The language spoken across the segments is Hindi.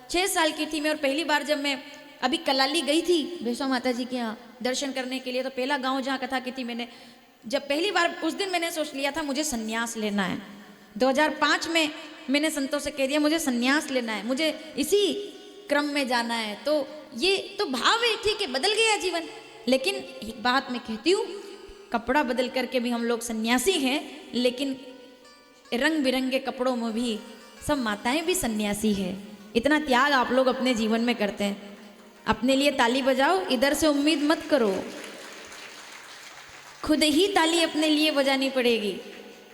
6 साल की थी मैं, और पहली बार जब मैं अभी कलाली गई थी वैष्णो माता जी के यहाँ दर्शन करने के लिए, तो पहला गांव जहाँ कथा की थी मैंने, जब पहली बार उस दिन मैंने सोच लिया था मुझे संन्यास लेना है। 2005 में मैंने संतों से कह दिया मुझे संन्यास लेना है, मुझे इसी क्रम में जाना है। तो ये तो भाव है, ठीक है, बदल गया जीवन। लेकिन एक बात मैं कहती हूँ, कपड़ा बदल करके भी हम लोग सन्यासी हैं, लेकिन रंग बिरंगे कपड़ों में भी सब माताएं भी सन्यासी है। इतना त्याग आप लोग अपने जीवन में करते हैं। अपने लिए ताली बजाओ, इधर से उम्मीद मत करो, खुद ही ताली अपने लिए बजानी पड़ेगी।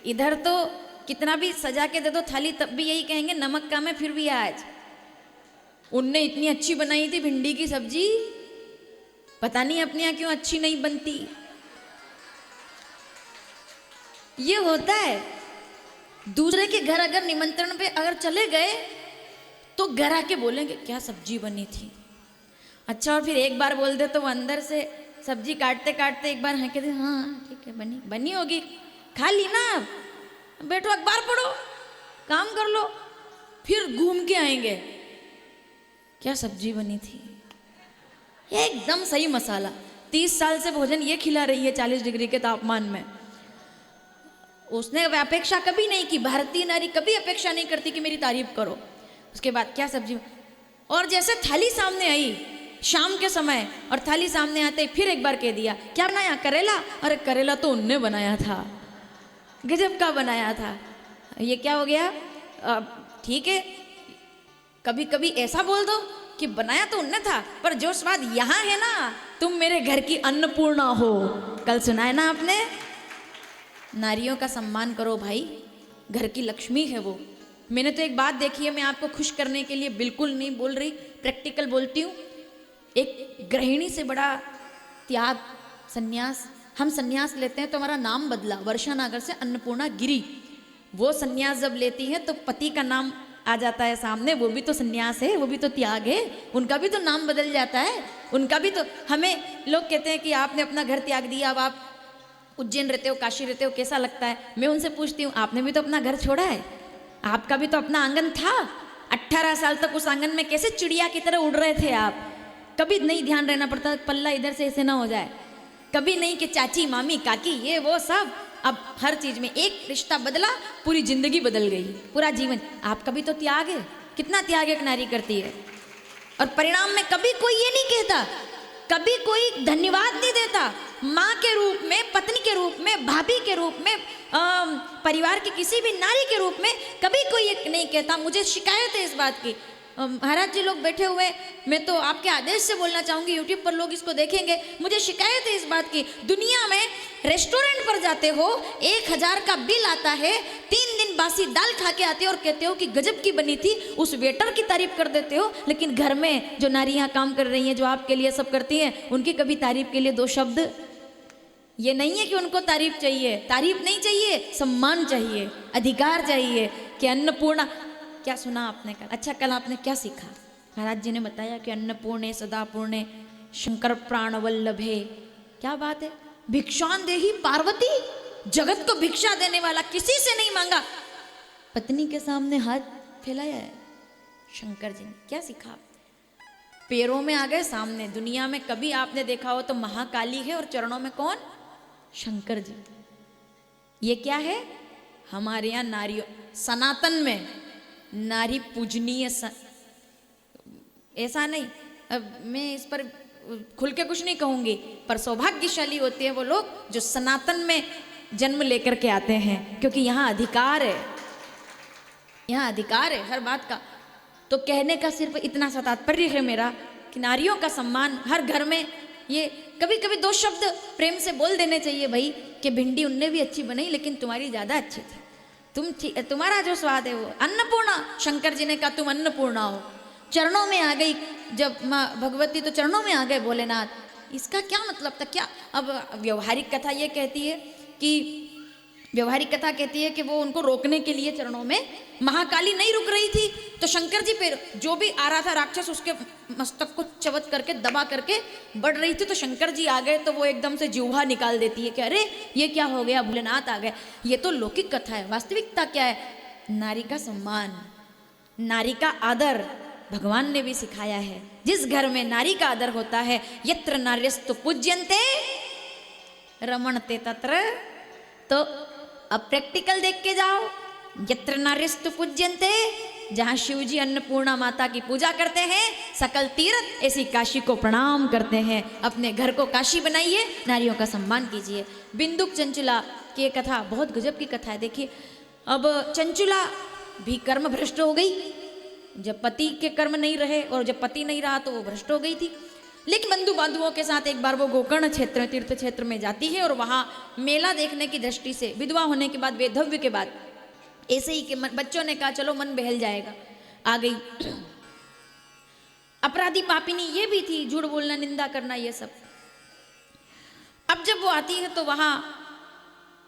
इधर तो कितना भी सजा के दे दो थाली, तब भी यही कहेंगे नमक कम है फिर भी आज। उनने इतनी अच्छी बनाई थी भिंडी की सब्जी, पता नहीं अपने यहाँ क्यों अच्छी नहीं बनती। ये होता है। दूसरे के घर अगर निमंत्रण पे अगर चले गए तो घर आके बोलेंगे क्या सब्जी बनी थी। अच्छा, और फिर एक बार बोल दे तो वो अंदर से सब्जी काटते काटते एक बार हाँके दे, हाँ ठीक है बनी बनी होगी, खा ली ना, बैठो अखबार पढ़ो, काम कर लो। फिर घूम के आएंगे क्या सब्जी बनी थी, एकदम सही मसाला। 30 साल से भोजन ये खिला रही है 40 डिग्री के तापमान में। उसने अपेक्षा कभी नहीं की, भारतीय नारी कभी अपेक्षा नहीं करती कि मेरी तारीफ करो। उसके बाद क्या सब्जी, और जैसे थाली सामने आई शाम के समय और थाली सामने आते ही फिर एक बार कह दिया क्या बनाया, करेला। अरे करेला तो उनने बनाया था, गजब का बनाया था। ये क्या हो गया, ठीक है, कभी कभी ऐसा बोल दो कि बनाया तो उनने था, पर जो स्वाद यहाँ है ना, तुम मेरे घर की अन्नपूर्णा हो। कल सुना है ना आपने। नारियों का सम्मान करो भाई, घर की लक्ष्मी है वो। मैंने तो एक बात देखी है, मैं आपको खुश करने के लिए बिल्कुल नहीं बोल रही, प्रैक्टिकल बोलती हूँ। एक गृहिणी से बड़ा त्याग सन्यास। हम सन्यास लेते हैं तो हमारा नाम बदला, वर्षा नागर से अन्नपूर्णा गिरी। वो सन्यास जब लेती है तो पति का नाम आ जाता है सामने, वो भी तो सन्यास है, वो भी तो त्याग है, उनका भी तो नाम बदल जाता है, उनका भी तो। हमें लोग कहते हैं कि आपने अपना घर त्याग दिया, अब आप उज्जैन रहते हो, काशी रहते हो, कैसा लगता है। मैं उनसे पूछती हूँ आपने भी तो अपना घर छोड़ा है, आपका भी तो अपना आंगन था। 18 साल तक उस आंगन में कैसे चिड़िया की तरह उड़ रहे थे आप। कभी नहीं ध्यान रहना पड़ता पल्ला इधर से ऐसे ना हो जाए, कभी नहीं कि चाची मामी काकी ये वो सब। अब हर चीज में एक रिश्ता बदला, पूरी जिंदगी बदल गई, पूरा जीवन। आपका भी तो त्याग है, कितना त्याग एक नारी करती है। और परिणाम में कभी कोई ये नहीं कहता, कभी कोई धन्यवाद नहीं देता। माँ के रूप में, पत्नी के रूप में, भाभी के रूप में, परिवार की किसी भी नारी के रूप में कभी कोई ये नहीं कहता। मुझे शिकायत है इस बात की। महाराज जी लोग बैठे हुए, मैं तो आपके आदेश से बोलना चाहूंगी, यूट्यूब पर लोग इसको देखेंगे। मुझे शिकायत है इस बात की, दुनिया में रेस्टोरेंट पर जाते हो 1000 का बिल आता है, 3 दिन बासी दाल खा के आते हो और कहते हो कि गजब की बनी थी, उस वेटर की तारीफ कर देते हो। लेकिन घर में जो नारियां काम कर रही हैं, जो आपके लिए सब करती हैं, उनकी कभी तारीफ के लिए 2 शब्द। ये नहीं है कि उनको तारीफ चाहिए, तारीफ नहीं चाहिए, सम्मान चाहिए, अधिकार चाहिए कि अन्नपूर्णा। क्या सुना आपने कल? अच्छा, कल आपने क्या सीखा? महाराज जी ने बताया कि अन्नपूर्णे सदापूर्णे शंकर प्राण वल्लभे। क्या बात है, भिक्षान देही पार्वती, जगत को भिक्षा देने वाला, किसी से नहीं मांगा, पत्नी के सामने हाथ फैलाया है शंकर जी ने। क्या सीखा? पैरों में आ गए सामने। दुनिया में कभी आपने देखा हो तो महाकाली है और चरणों में कौन? शंकर जी। ये क्या है? हमारे यहाँ नारियों, सनातन में नारी पूजनीय ऐसा नहीं। अब मैं इस पर खुल के कुछ नहीं कहूंगी, पर सौभाग्यशाली होते हैं वो लोग जो सनातन में जन्म लेकर के आते हैं, क्योंकि यहाँ अधिकार है, यहाँ अधिकार है हर बात का। तो कहने का सिर्फ इतना सा तात्पर्य है मेरा कि नारियों का सम्मान हर घर में। ये कभी कभी 2 शब्द प्रेम से बोल देने चाहिए भाई, कि भिंडी उनने भी अच्छी बनाई लेकिन तुम्हारी ज्यादा अच्छी थी, तुम्हारा जो स्वाद है वो अन्नपूर्णा। शंकर जी ने कहा तुम अन्नपूर्णा हो। चरणों में आ गई जब माँ भगवती, तो चरणों में आ गए भोलेनाथ। इसका क्या मतलब था? क्या अब व्यवहारिक कथा ये कहती है कि, व्यवहारिक कथा कहती है कि वो उनको रोकने के लिए चरणों में, महाकाली नहीं रुक रही थी तो शंकर जी पे जो भी आ रहा था राक्षस, उसके मस्तक को चबत करके दबा करके बढ़ रही थी, तो शंकर जी आ गए तो वो एकदम से जिह्वा निकाल देती है कि अरे ये क्या हो गया, भोलेनाथ आ गए। ये तो लौकिक कथा है, वास्तविकता क्या है? नारी का सम्मान, नारी का आदर, भगवान ने भी सिखाया है। जिस घर में नारी का आदर होता है, यत्र नार्यस्तु पूज्यन्ते रमणते तत्र, तो अब प्रैक्टिकल देख के जाओ। यत्र नार्यस्तु पूज्यन्ते, जहाँ शिव जी अन्नपूर्णा माता की पूजा करते हैं, सकल तीर्थ ऐसी काशी को प्रणाम करते हैं। अपने घर को काशी बनाइए, नारियों का सम्मान कीजिए। बिंदुक चंचुला की कथा बहुत गजब की कथा है। देखिए, अब चंचुला भी कर्म भ्रष्ट हो गई। जब पति के कर्म नहीं रहे और जब पति नहीं रहा तो वो भ्रष्ट हो गई थी। लेकिन बंधु बांधवों के साथ एक बार वो गोकर्ण क्षेत्र, तीर्थ क्षेत्र में जाती है और वहाँ मेला देखने की दृष्टि से, विधवा होने के बाद, वैधव्य के बाद, ऐसे ही कि बच्चों ने कहा चलो मन बहल जाएगा, आ गई। अपराधी पापिनी ये भी थी, झूठ बोलना, निंदा करना, ये सब। अब जब वो आती है तो वहाँ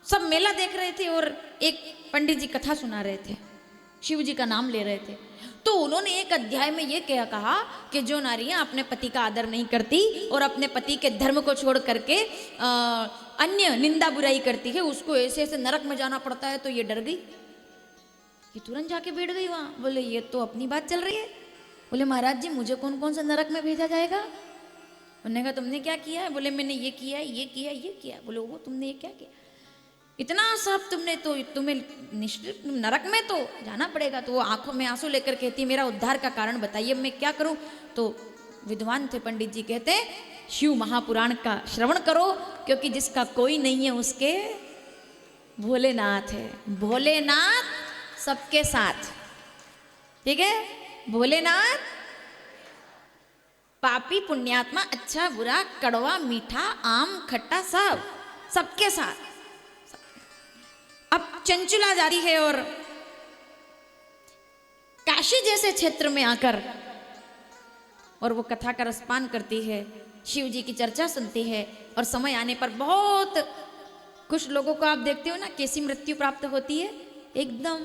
सब मेला देख रहे थे और एक पंडित जी कथा सुना रहे थे, शिव जी का नाम ले रहे थे। तो उन्होंने एक अध्याय में ये कहा कि जो नारियां अपने पति का आदर नहीं करती और अपने पति के धर्म को छोड़ करके अन्य निंदा बुराई करती है, उसको ऐसे ऐसे नरक में जाना पड़ता है। तो ये डर गई, ये तुरंत जाके बैठ गई वहाँ। बोले ये तो अपनी बात चल रही है। बोले महाराज जी, मुझे कौन कौन सा नरक में भेजा जाएगा? उन्होंने कहा तुमने क्या किया है? बोले मैंने ये किया है, ये किया, ये किया। बोले वो तुमने ये क्या किया? इतना सब तुमने, तो तुम्हें निश्चित नरक में तो जाना पड़ेगा। तो वो आंखों में आंसू लेकर कहती मेरा उद्धार का कारण बताइए, मैं क्या करूं? तो विद्वान थे पंडित जी, कहते शिव महापुराण का श्रवण करो, क्योंकि जिसका कोई नहीं है उसके भोलेनाथ है। भोलेनाथ सबके साथ, ठीक है? भोलेनाथ पापी पुण्यात्मा, अच्छा बुरा, कड़वा मीठा, आम खट्टा, सब सबके साथ। अब चंचुला जाती है और काशी जैसे क्षेत्र में आकर और वो कथा का रसपान करती है, शिव जी की चर्चा सुनती है। और समय आने पर बहुत कुछ लोगों को आप देखते हो ना, कैसी मृत्यु प्राप्त होती है, एकदम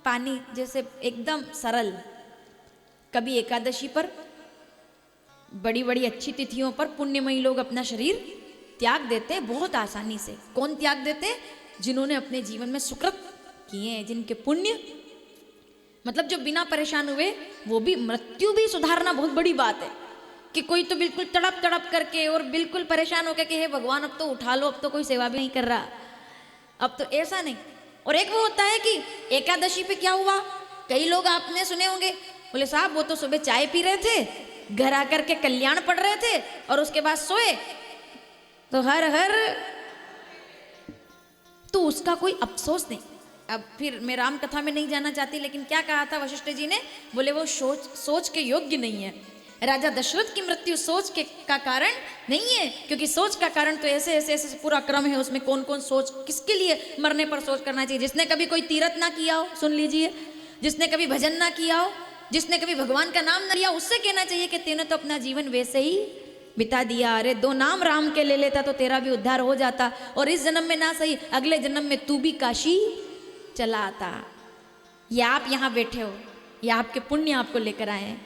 पानी जैसे, एकदम सरल। कभी एकादशी पर, बड़ी बड़ी अच्छी तिथियों पर पुण्यमयी लोग अपना शरीर त्याग देते हैं बहुत आसानी से। कौन त्याग देते हैं? जिन्होंने अपने जीवन में सुकृत किए हैं, जिनके पुण्य, मतलब जो बिना परेशान हुए, वो भी मृत्यु भी सुधारना बहुत बड़ी बात है। कि कोई तो बिल्कुल तड़प तड़प करके और बिल्कुल परेशान होकर कि हे भगवान अब तो उठा लो, अब तो कोई सेवा भी नहीं कर रहा, अब तो ऐसा नहीं। और एक वो होता है कि एकादशी पे क्या हुआ, कई लोग आपने सुने होंगे, बोले साहब वो तो सुबह चाय पी रहे थे, घर आकर के कल्याण पढ़ रहे थे और उसके बाद सोए, तो हर हर, तो उसका कोई अफसोस नहीं। अब फिर मैं राम कथा में नहीं जाना चाहती, लेकिन क्या कहा था वशिष्ठ जी ने? बोले वो सोच के योग्य नहीं है। राजा दशरथ की मृत्यु सोच के का कारण नहीं है, क्योंकि सोच का कारण तो ऐसे ऐसे ऐसे पूरा क्रम है, उसमें कौन कौन सोच, किसके लिए मरने पर सोच करना चाहिए। जिसने कभी कोई तीरथ ना किया हो, सुन लीजिए, जिसने कभी भजन ना किया हो, जिसने कभी भगवान का नाम ना लिया, उससे कहना चाहिए कि तेने तो अपना जीवन वैसे ही बिता दिया। अरे दो नाम राम के ले लेता तो तेरा भी उद्धार हो जाता, और इस जन्म में ना सही अगले जन्म में तू भी काशी चला आता। ये आप यहाँ बैठे हो, ये आपके पुण्य आपको लेकर आए हैं।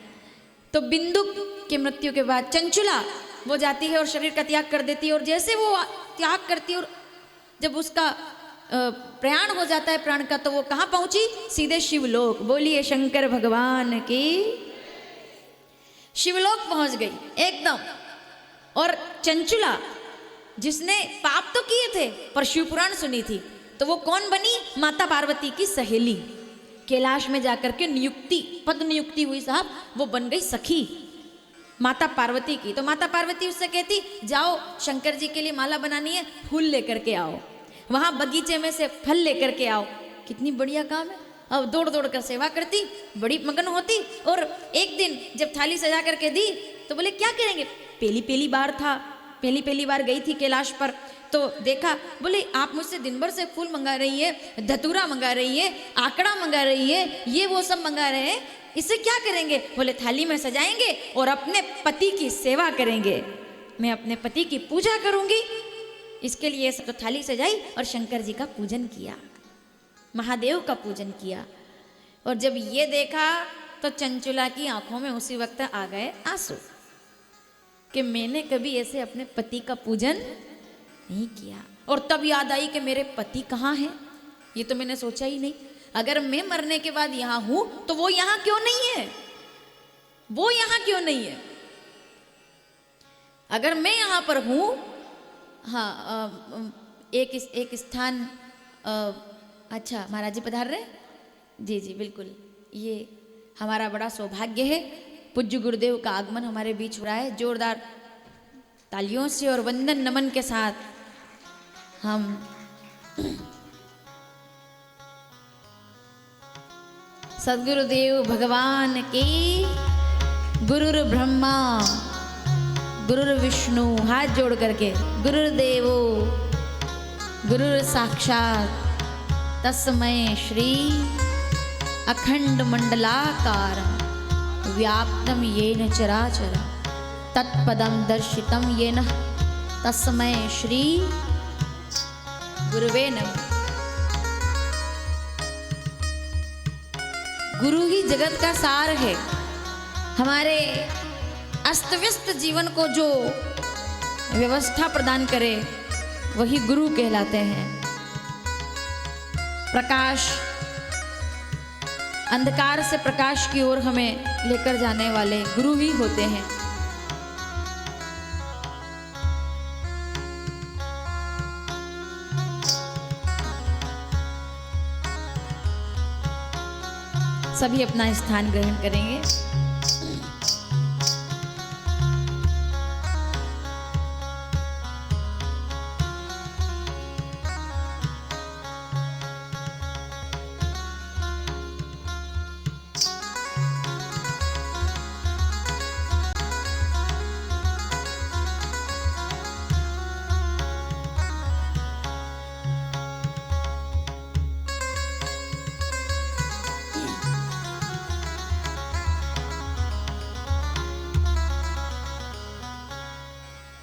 तो बिंदु की मृत्यु के बाद चंचुला वो जाती है और शरीर का त्याग कर देती है, और जैसे वो त्याग करती है और जब उसका प्रयाण हो जाता है प्राण का, तो वो कहाँ पहुंची? सीधे शिवलोक। बोलिए शंकर भगवान की। शिवलोक पहुंच गई एकदम। और चंचुला जिसने पाप तो किए थे पर शिव पुराण सुनी थी, तो वो कौन बनी? माता पार्वती की सहेली। कैलाश में जाकर के नियुक्ति, पद नियुक्ति हुई साहब, वो बन गई सखी माता पार्वती की। तो माता पार्वती उससे कहती जाओ शंकर जी के लिए माला बनानी है, फूल लेकर के आओ, वहां बगीचे में से फल लेकर के आओ। कितनी बढ़िया काम है। अब दौड़ दौड़ कर सेवा करती, बड़ी मगन होती। और एक दिन जब थाली सजा करके दी तो बोले क्या करेंगे? पहली बार था, पहली बार गई थी कैलाश पर, तो देखा, बोले आप मुझसे दिन भर से फूल मंगा रही है, धतूरा मंगा रही है, आकड़ा मंगा रही है, ये वो सब मंगा रहे हैं, इससे क्या करेंगे? बोले थाली में सजाएंगे और अपने पति की सेवा करेंगे, मैं अपने पति की पूजा करूंगी। इसके लिए तो थाली सजाई और शंकर जी का पूजन किया, महादेव का पूजन किया। और जब ये देखा तो चंचुला की आंखों में उसी वक्त आ गए आंसू कि मैंने कभी ऐसे अपने पति का पूजन नहीं किया। और तब याद आई कि मेरे पति कहाँ हैं, ये तो मैंने सोचा ही नहीं। अगर मैं मरने के बाद यहाँ हूं तो वो यहाँ क्यों नहीं है? वो यहाँ क्यों नहीं है? अगर मैं यहाँ पर हूँ, हाँ, एक स्थान, अच्छा महाराज जी पधार रहे? जी जी बिल्कुल, ये हमारा बड़ा सौभाग्य है, पूज्य गुरुदेव का आगमन हमारे बीच हो रहा है। जोरदार तालियों से और वंदन नमन के साथ हम सद्गुरुदेव भगवान की, गुरुर ब्रह्मा गुरुर विष्णु, हाथ जोड़ करके गुरुर्देवो गुरुर साक्षात तस्मै श्री अखंड मंडलाकार व्याप्तम येन चराचर तत्पदम दर्शितम येन तस्मै श्री गुरुवे नमः। गुरु ही जगत का सार है। हमारे अस्त व्यस्त जीवन को जो व्यवस्था प्रदान करे वही गुरु कहलाते हैं। प्रकाश, अंधकार से प्रकाश की ओर हमें लेकर जाने वाले गुरु ही होते हैं। सभी अपना स्थान ग्रहण करेंगे।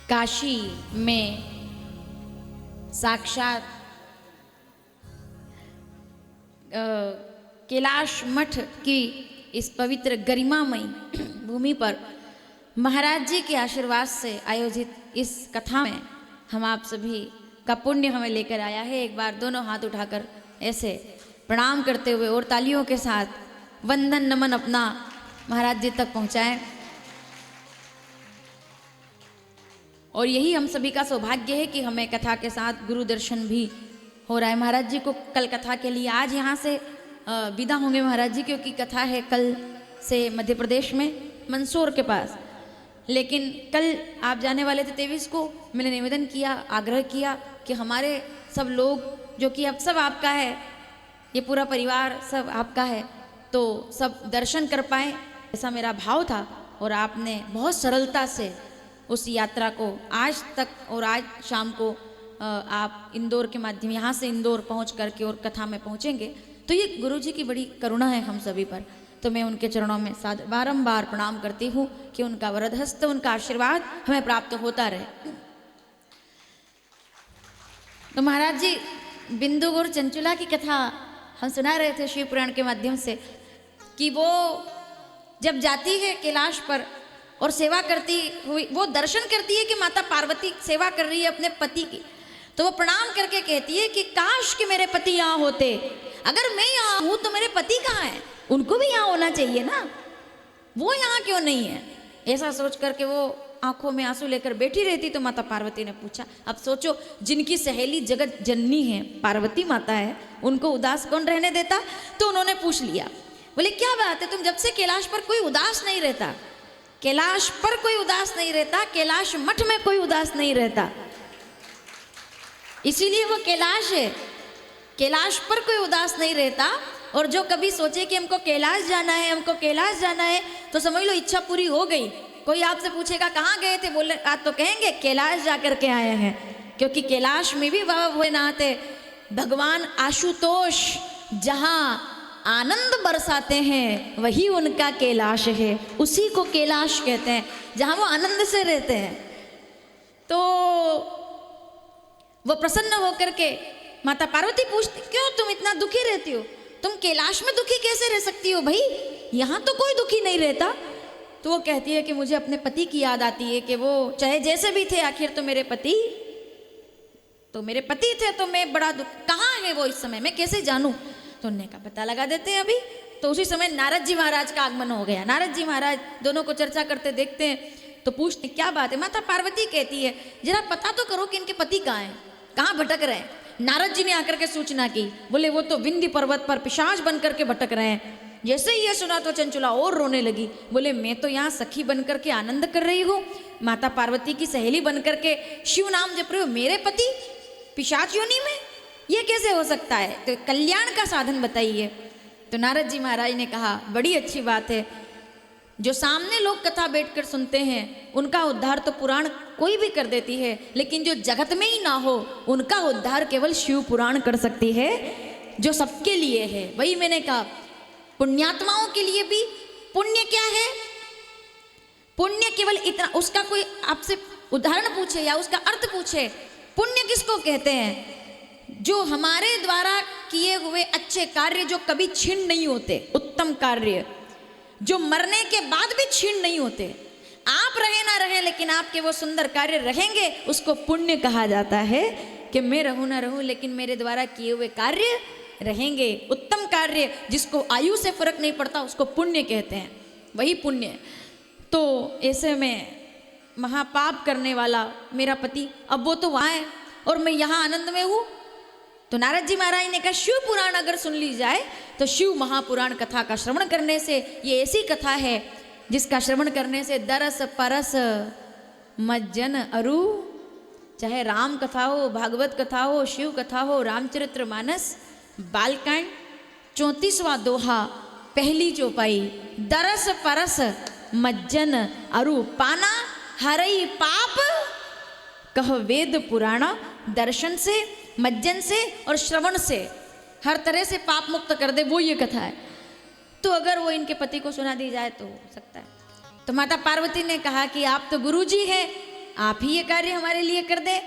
काशी में साक्षात कैलाश मठ की इस पवित्र गरिमामयी भूमि पर महाराज जी के आशीर्वाद से आयोजित इस कथा में हम आप सभी का पुण्य हमें लेकर आया है। एक बार दोनों हाथ उठाकर ऐसे प्रणाम करते हुए और तालियों के साथ वंदन नमन अपना महाराज जी तक पहुँचाएं। और यही हम सभी का सौभाग्य है कि हमें कथा के साथ गुरु दर्शन भी हो रहा है। महाराज जी को कल कथा के लिए आज यहाँ से विदा होंगे महाराज जी, क्योंकि कथा है कल से मध्य प्रदेश में मंदसौर के पास। लेकिन कल आप जाने वाले थे 23 को। मैंने निवेदन किया, आग्रह किया कि हमारे सब लोग जो कि अब सब आपका है, ये पूरा परिवार सब आपका है, तो सब दर्शन कर पाए, ऐसा मेरा भाव था। और आपने बहुत सरलता से उस यात्रा को आज तक, और आज शाम को आप इंदौर के माध्यम, यहाँ से इंदौर पहुँच करके और कथा में पहुँचेंगे। तो ये गुरु जी की बड़ी करुणा है हम सभी पर। तो मैं उनके चरणों में बारंबार प्रणाम करती हूँ कि उनका वरदहस्त, उनका आशीर्वाद हमें प्राप्त होता रहे। तो महाराज जी बिंदु और चंचुला की कथा हम सुना रहे थे शिव पुराण के माध्यम से, कि वो जब जाती है कैलाश पर और सेवा करती हुई, वो दर्शन करती है कि माता पार्वती सेवा कर रही है अपने पति की, तो वो प्रणाम करके कहती है कि काश कि मेरे पति यहाँ होते, अगर मैं यहाँ हूँ तो मेरे पति कहाँ हैं? उनको भी यहाँ होना चाहिए ना, वो यहाँ क्यों नहीं है? ऐसा सोच करके वो आंखों में आंसू लेकर बैठी रहती। तो माता पार्वती ने पूछा, अब सोचो जिनकी सहेली जगत जननी है, पार्वती माता है, उनको उदास कौन रहने देता? तो उन्होंने पूछ लिया, बोले क्या बात है, तुम जब से कैलाश पर कोई उदास नहीं रहता, कैलाश पर कोई उदास नहीं रहता, कैलाश मठ में कोई उदास नहीं रहता, इसीलिए वो कैलाश है। कैलाश पर कोई उदास नहीं रहता। और जो कभी सोचे कि हमको कैलाश जाना है, हमको कैलाश जाना है, तो समझ लो इच्छा पूरी हो गई। कोई आपसे पूछेगा कहाँ गए थे, बोले आज तो कहेंगे कैलाश जा कर के आए हैं, क्योंकि कैलाश में भी बाबा भोलेनाथ है। भगवान आशुतोष जहाँ आनंद बरसाते हैं वही उनका कैलाश है, उसी को कैलाश कहते हैं, जहाँ वो आनंद से रहते हैं। तो वो प्रसन्न होकर के माता पार्वती पूछती, क्यों तुम इतना दुखी रहती हो? तुम कैलाश में दुखी कैसे रह सकती हो भाई? यहाँ तो कोई दुखी नहीं रहता। तो वो कहती है कि मुझे अपने पति की याद आती है कि वो चाहे जैसे भी थे, आखिर तो मेरे पति थे, तो मैं बड़ा दुख, कहाँ है वो इस समय, मैं कैसे जानूं? तो उन्होंने का पता लगा देते हैं अभी। तो उसी समय नारद जी महाराज का आगमन हो गया। नारद जी महाराज दोनों को चर्चा करते देखते हैं तो पूछते क्या बात है। माता पार्वती कहती है जरा पता तो करो कि इनके पति कहाँ हैं, कहाँ भटक रहे हैं। नारद जी ने आकर के सूचना की, बोले वो तो विंध्य पर्वत पर पिशाच बन करके भटक रहे हैं। जैसे ही ये सुना तो चंचला और रोने लगी, बोले मैं तो यहाँ सखी बन करके आनंद कर रही हूँ, माता पार्वती की सहेली बन करके शिव नाम जप रही हूँ, मेरे पति पिशाच योनि में, ये कैसे हो सकता है, तो कल्याण का साधन बताइए। तो नारद जी महाराज ने कहा बड़ी अच्छी बात है, जो सामने लोग कथा बैठकर सुनते हैं उनका उद्धार तो पुराण कोई भी कर देती है, लेकिन जो जगत में ही ना हो उनका उद्धार केवल शिव पुराण कर सकती है, जो सबके लिए है। वही मैंने कहा पुण्यात्माओं के लिए भी पुण्य क्या है, पुण्य केवल इतना, उसका कोई आपसे उदाहरण पूछे या उसका अर्थ पूछे, पुण्य किसको कहते हैं, जो हमारे द्वारा किए हुए अच्छे कार्य जो कभी छीन नहीं होते, उत्तम कार्य जो मरने के बाद भी छीन नहीं होते, आप रहे ना रहे लेकिन आपके वो सुंदर कार्य रहेंगे, उसको पुण्य कहा जाता है। कि मैं रहूं ना रहूं लेकिन मेरे द्वारा किए हुए कार्य रहेंगे, उत्तम कार्य जिसको आयु से फर्क नहीं पड़ता उसको पुण्य कहते हैं, वही पुण्य। तो ऐसे में महापाप करने वाला मेरा पति, अब वो तो वहाँ है और मैं यहाँ आनंद में हूँ। तो नारद जी महाराज ने कहा शिव पुराण अगर सुन ली जाए तो शिव महापुराण कथा का श्रवण करने से, ये ऐसी कथा है जिसका श्रवण करने से दरस परस मज्जन अरु, चाहे राम कथा हो, भागवत कथा हो, शिव कथा हो, रामचरित्र मानस, बालकांड 34वां दोहा पहली चौपाई, दरस परस मज्जन अरु पाना हरई पाप कह वेद पुराण, दर्शन से, मज्जन से और श्रवण से हर तरह से पाप मुक्त कर दे, वो ये कथा है। तो अगर वो इनके पति को सुना दी जाए तो हो सकता है। तो माता पार्वती ने कहा कि आप तो गुरुजी हैं, आप ही ये कार्य हमारे लिए कर दे।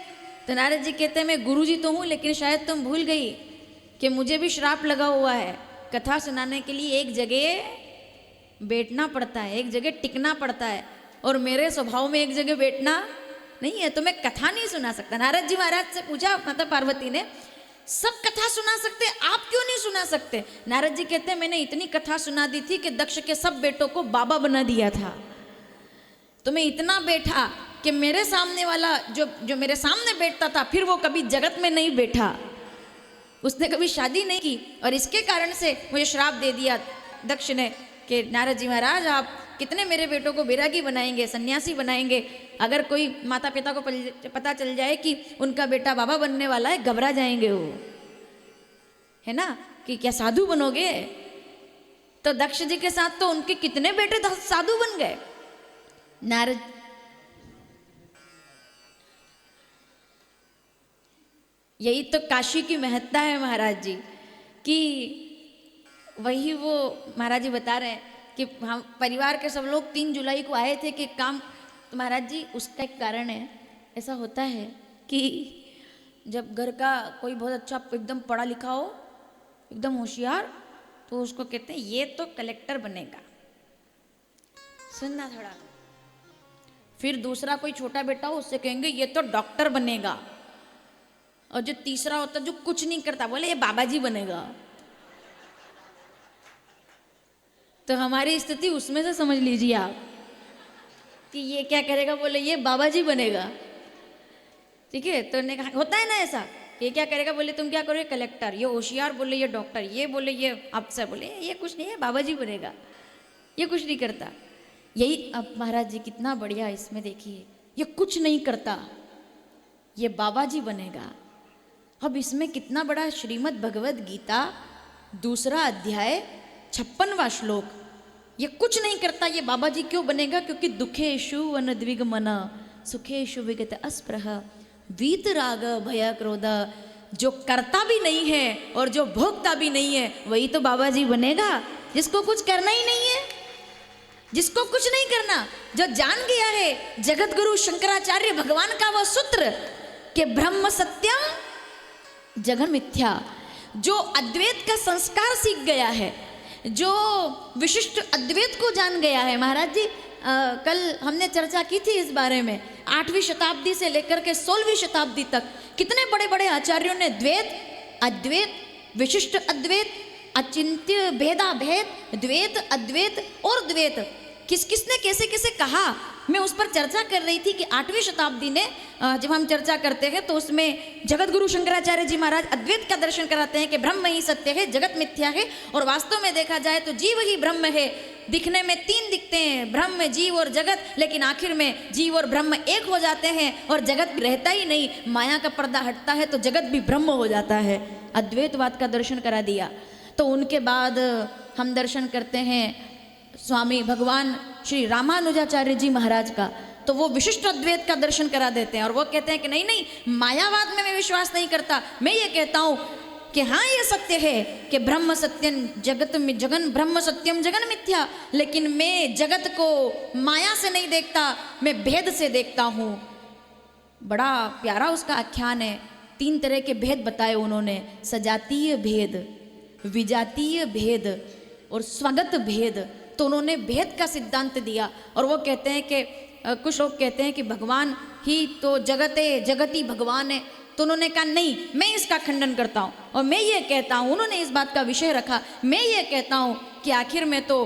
तो नारद जी कहते हैं मैं गुरुजी तो हूँ लेकिन शायद तुम भूल गई कि मुझे भी श्राप लगा हुआ है, कथा सुनाने के लिए एक जगह बैठना पड़ता है, एक जगह टिकना पड़ता है, और मेरे स्वभाव में एक जगह बैठना नहीं है, तो मैं कथा नहीं सुना सकता। नारद जी महाराज से पूछा माता पार्वती ने, सब कथा सुना सकते, आप क्यों नहीं सुना सकते? नारद जी कहते हैं मैंने इतनी कथा सुना दी थी कि दक्ष के सब बेटों को बाबा बना दिया था। तो मैं इतना बैठा कि मेरे सामने वाला जो मेरे सामने बैठता था फिर वो कभी जगत में नहीं बैठा, उसने कभी शादी नहीं की, और इसके कारण से मुझे श्राप दे दिया दक्ष ने कि नारद जी महाराज आप कितने मेरे बेटों को बैरागी बनाएंगे, सन्यासी बनाएंगे, अगर कोई माता पिता को पता चल जाए कि उनका बेटा बाबा बनने वाला है घबरा जाएंगे वो, है ना, कि क्या साधु बनोगे। तो दक्ष जी के साथ तो उनके कितने बेटे साधु बन गए। नारद यही तो काशी की महत्ता है महाराज जी, कि वही वो महाराज जी बता रहे हैं कि हम परिवार के सब लोग 3 जुलाई को आए थे कि काम, तो महाराज जी उसका एक कारण है, ऐसा होता है कि जब घर का कोई बहुत अच्छा एकदम पढ़ा लिखा हो, एकदम होशियार, तो उसको कहते हैं ये तो कलेक्टर बनेगा, सुनना थोड़ा। फिर दूसरा कोई छोटा बेटा हो उससे कहेंगे ये तो डॉक्टर बनेगा, और जो तीसरा होता जो कुछ नहीं करता बोले ये बाबा जी बनेगा। तो हमारी स्थिति उसमें से समझ लीजिए आप कि ये क्या करेगा, बोले ये बाबा जी बनेगा, ठीक है। तो ने कहा होता है ना ऐसा, ये क्या करेगा, बोले तुम क्या करोगे कलेक्टर, ये होशियार बोले ये डॉक्टर, ये बोले ये अफसर, बोले ये कुछ नहीं है बाबा जी बनेगा, ये कुछ नहीं करता। यही अब महाराज जी कितना बढ़िया इसमें देखिए, ये कुछ नहीं करता, ये बाबा जी बनेगा। अब इसमें कितना बड़ा श्रीमद् भगवद गीता 2 अध्याय 56वां श्लोक, ये कुछ नहीं करता ये बाबा जी क्यों बनेगा, क्योंकि दुखेशु अनद्विगमन सुखेशु विगत अस्पृह वीतराग भय क्रोध, जो करता भी नहीं है और जो भोगता भी नहीं है वही तो बाबा जी बनेगा। जिसको कुछ करना ही नहीं है, जिसको कुछ नहीं करना, जो जान गया है जगत गुरु शंकराचार्य भगवान का वह सूत्र कि ब्रह्म सत्यम जगन मिथ्या, जो अद्वैत का संस्कार सीख गया है, जो विशिष्ट अद्वैत को जान गया है। महाराज जी कल हमने चर्चा की थी इस बारे में, 8वीं शताब्दी से लेकर के 16वीं शताब्दी तक कितने बड़े बड़े आचार्यों ने द्वैत, अद्वैत, विशिष्ट अद्वैत, अचिंत्य, भेदा भेद, द्वैत, अद्वैत और द्वैत किस किसने कैसे कैसे कहा, मैं उस पर चर्चा कर रही थी कि 8वीं शताब्दी ने जब हम चर्चा करते हैं तो उसमें जगत गुरु शंकराचार्य जी महाराज अद्वैत का दर्शन कराते हैं कि ब्रह्म ही सत्य है, जगत मिथ्या है, और वास्तव में देखा जाए तो जीव ही ब्रह्म है। दिखने में 3 दिखते हैं, ब्रह्म, जीव और जगत, लेकिन आखिर में जीव और ब्रह्म एक हो जाते हैं और जगत रहता ही नहीं। माया का पर्दा हटता है तो जगत भी ब्रह्म हो जाता है। अद्वैतवाद का दर्शन करा दिया। तो उनके बाद हम दर्शन करते हैं स्वामी भगवान श्री रामानुजाचार्य जी महाराज का, तो वो विशिष्ट अद्वैत का दर्शन करा देते हैं और वो कहते हैं कि नहीं नहीं, मायावाद में मैं विश्वास नहीं करता, मैं ये कहता हूँ कि हाँ ये सत्य है कि ब्रह्म सत्यम जगत में जगन, ब्रह्म सत्यम जगन मिथ्या, लेकिन मैं जगत को माया से नहीं देखता, मैं भेद से देखता हूँ। बड़ा प्यारा उसका आख्यान है। 3 तरह के भेद बताए उन्होंने, सजातीय भेद, विजातीय भेद और स्वगत भेद। तो उन्होंने भेद का सिद्धांत दिया और वो कहते हैं कि कुछ लोग कहते हैं कि भगवान ही तो जगत है, जगत ही भगवान है। तो उन्होंने कहा नहीं, मैं इसका खंडन करता हूँ और मैं ये कहता हूँ, उन्होंने इस बात का विषय रखा, मैं ये कहता हूँ कि आखिर में तो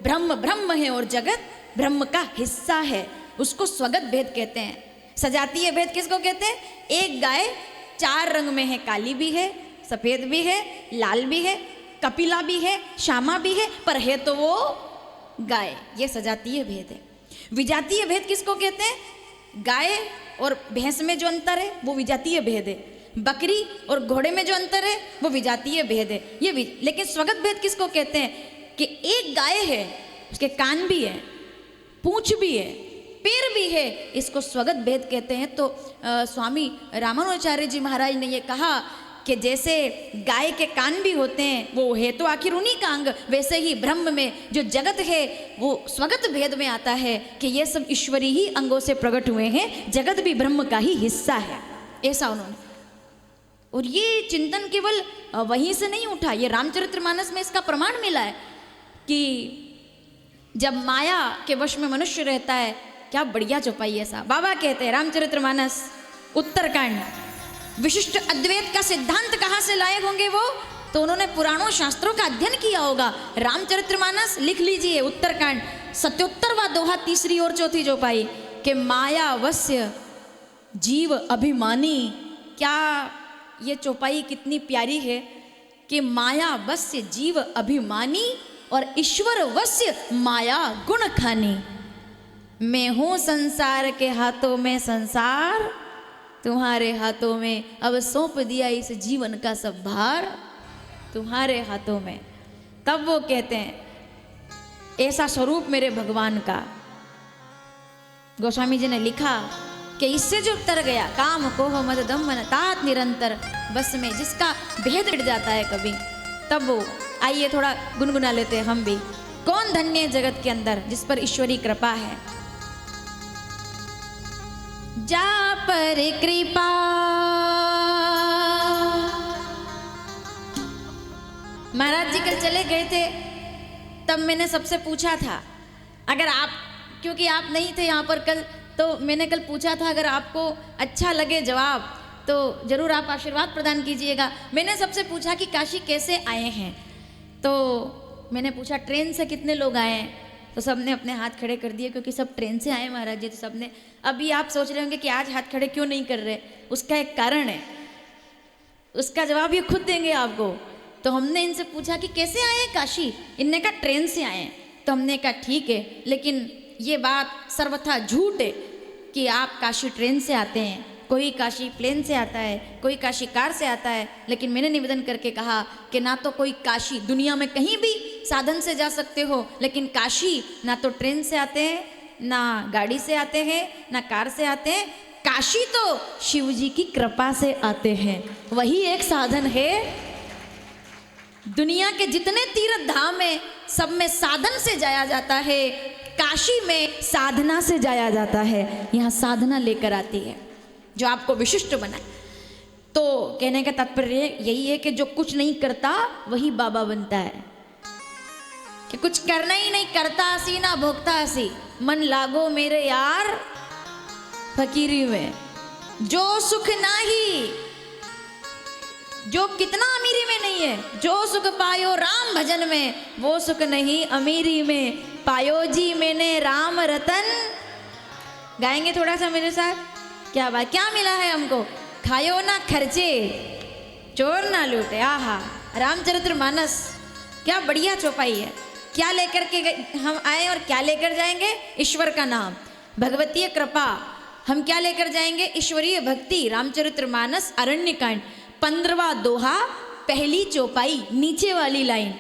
ब्रह्म ब्रह्म है और जगत ब्रह्म का हिस्सा है, उसको स्वगत भेद कहते हैं। सजातीय भेद किसको कहते हैं? एक गाय 4 रंग में है, काली भी है, सफ़ेद भी है, लाल भी है, कपिला भी है, श्यामा भी है, पर है तो वो गाय। ये सजातीय भेद है। विजातीय भेद किसको कहते हैं? गाय और भैंस में जो अंतर है वो विजातीय भेद है। बकरी और घोड़े में जो अंतर है वो विजातीय भेद है। लेकिन स्वगत भेद किसको कहते हैं? कि एक गाय है, उसके कान भी है, पूंछ भी है, पैर भी है, इसको स्वगत भेद कहते हैं। तो स्वामी रामानुजाचार्य जी महाराज ने ये कहा कि जैसे गाय के कान भी होते हैं, वो है तो आखिर उन्हीं का अंग, वैसे ही ब्रह्म में जो जगत है वो स्वगत भेद में आता है कि ये सब ईश्वरी ही अंगों से प्रकट हुए हैं, जगत भी ब्रह्म का ही हिस्सा है, ऐसा उन्होंने। और ये चिंतन केवल वहीं से नहीं उठा, ये रामचरितमानस में इसका प्रमाण मिला है कि जब माया के वश में मनुष्य रहता है, क्या बढ़िया चौपाई है साहब। बाबा कहते हैं रामचरितमानस उत्तरकांड, विशिष्ट अद्वैत का सिद्धांत कहाँ से लाए होंगे वो? तो उन्होंने पुराणों शास्त्रों का अध्ययन किया होगा। रामचरितमानस लिख लीजिए, उत्तरकांड, 77वां दोहा, 3री और 4थी चौपाई कि मायावस्य जीव अभिमानी। क्या ये चौपाई कितनी प्यारी है कि मायावस्य जीव अभिमानी और ईश्वर वस्य माया गुण खानी। मैं हूँ संसार के हाथों में, संसार तुम्हारे हाथों में, अब सौंप दिया इस जीवन का सब भार तुम्हारे हाथों में। तब वो कहते हैं ऐसा स्वरूप मेरे भगवान का। गोस्वामी जी ने लिखा कि इससे जो तर गया काम कोह मद दम मन तात निरंतर, बस में जिसका भेद मिट जाता है कभी, तब वो, आइए थोड़ा गुनगुना लेते हैं हम भी। कौन धन्य जगत के अंदर जिस पर ईश्वरी कृपा है। जा पर कृपा महाराज जी कल चले गए थे, तब मैंने सबसे पूछा था, अगर आप, क्योंकि आप नहीं थे यहाँ पर कल, तो मैंने कल पूछा था अगर आपको अच्छा लगे जवाब तो जरूर आप आशीर्वाद प्रदान कीजिएगा। मैंने सबसे पूछा कि काशी कैसे आए हैं, तो मैंने पूछा ट्रेन से कितने लोग आए हैं, तो सबने अपने हाथ खड़े कर दिए, क्योंकि सब ट्रेन से आए महाराज जी। तो सबने, अभी आप सोच रहे होंगे कि आज हाथ खड़े क्यों नहीं कर रहे, उसका एक कारण है, उसका जवाब ये खुद देंगे आपको। तो हमने इनसे पूछा कि कैसे आए हैं काशी, इनने कहा ट्रेन से आए हैं। तो हमने कहा ठीक है, लेकिन ये बात सर्वथा झूठ है कि आप काशी ट्रेन से आते हैं। कोई काशी प्लेन से आता है, कोई काशी कार से आता है, लेकिन मैंने निवेदन करके कहा कि ना तो कोई काशी दुनिया में कहीं भी साधन से जा सकते हो, लेकिन काशी ना तो ट्रेन से आते हैं, ना गाड़ी से आते हैं, ना कार से आते हैं। काशी तो शिव जी की कृपा से आते हैं, वही एक साधन है। दुनिया के जितने तीर्थ धाम है सब में साधन से जाया जाता है, काशी में साधना से जाया जाता है। यहाँ साधना लेकर आती है जो आपको विशिष्ट बनाए। तो कहने का तात्पर्य यही है कि जो कुछ नहीं करता वही बाबा बनता है, कि कुछ करना ही नहीं, करता हसी ना भोगता हसी, मन लागो मेरे यार फकीरी में, जो सुख नाही जो कितना अमीरी में नहीं है, जो सुख पायो राम भजन में, वो सुख नहीं अमीरी में, पायो जी मैंने राम रतन। गाएंगे थोड़ा सा मेरे साथ? क्या बात, क्या मिला है हमको? खायो ना खर्चे, चोर ना लूटे। आहा, रामचरितमानस क्या बढ़िया चौपाई है। क्या लेकर के हम आए और क्या लेकर जाएंगे? ईश्वर का नाम, भगवतीय कृपा। हम क्या लेकर जाएंगे? ईश्वरीय भक्ति। रामचरितमानस अरण्यकांड 15वां दोहा, पहली चौपाई, नीचे वाली लाइन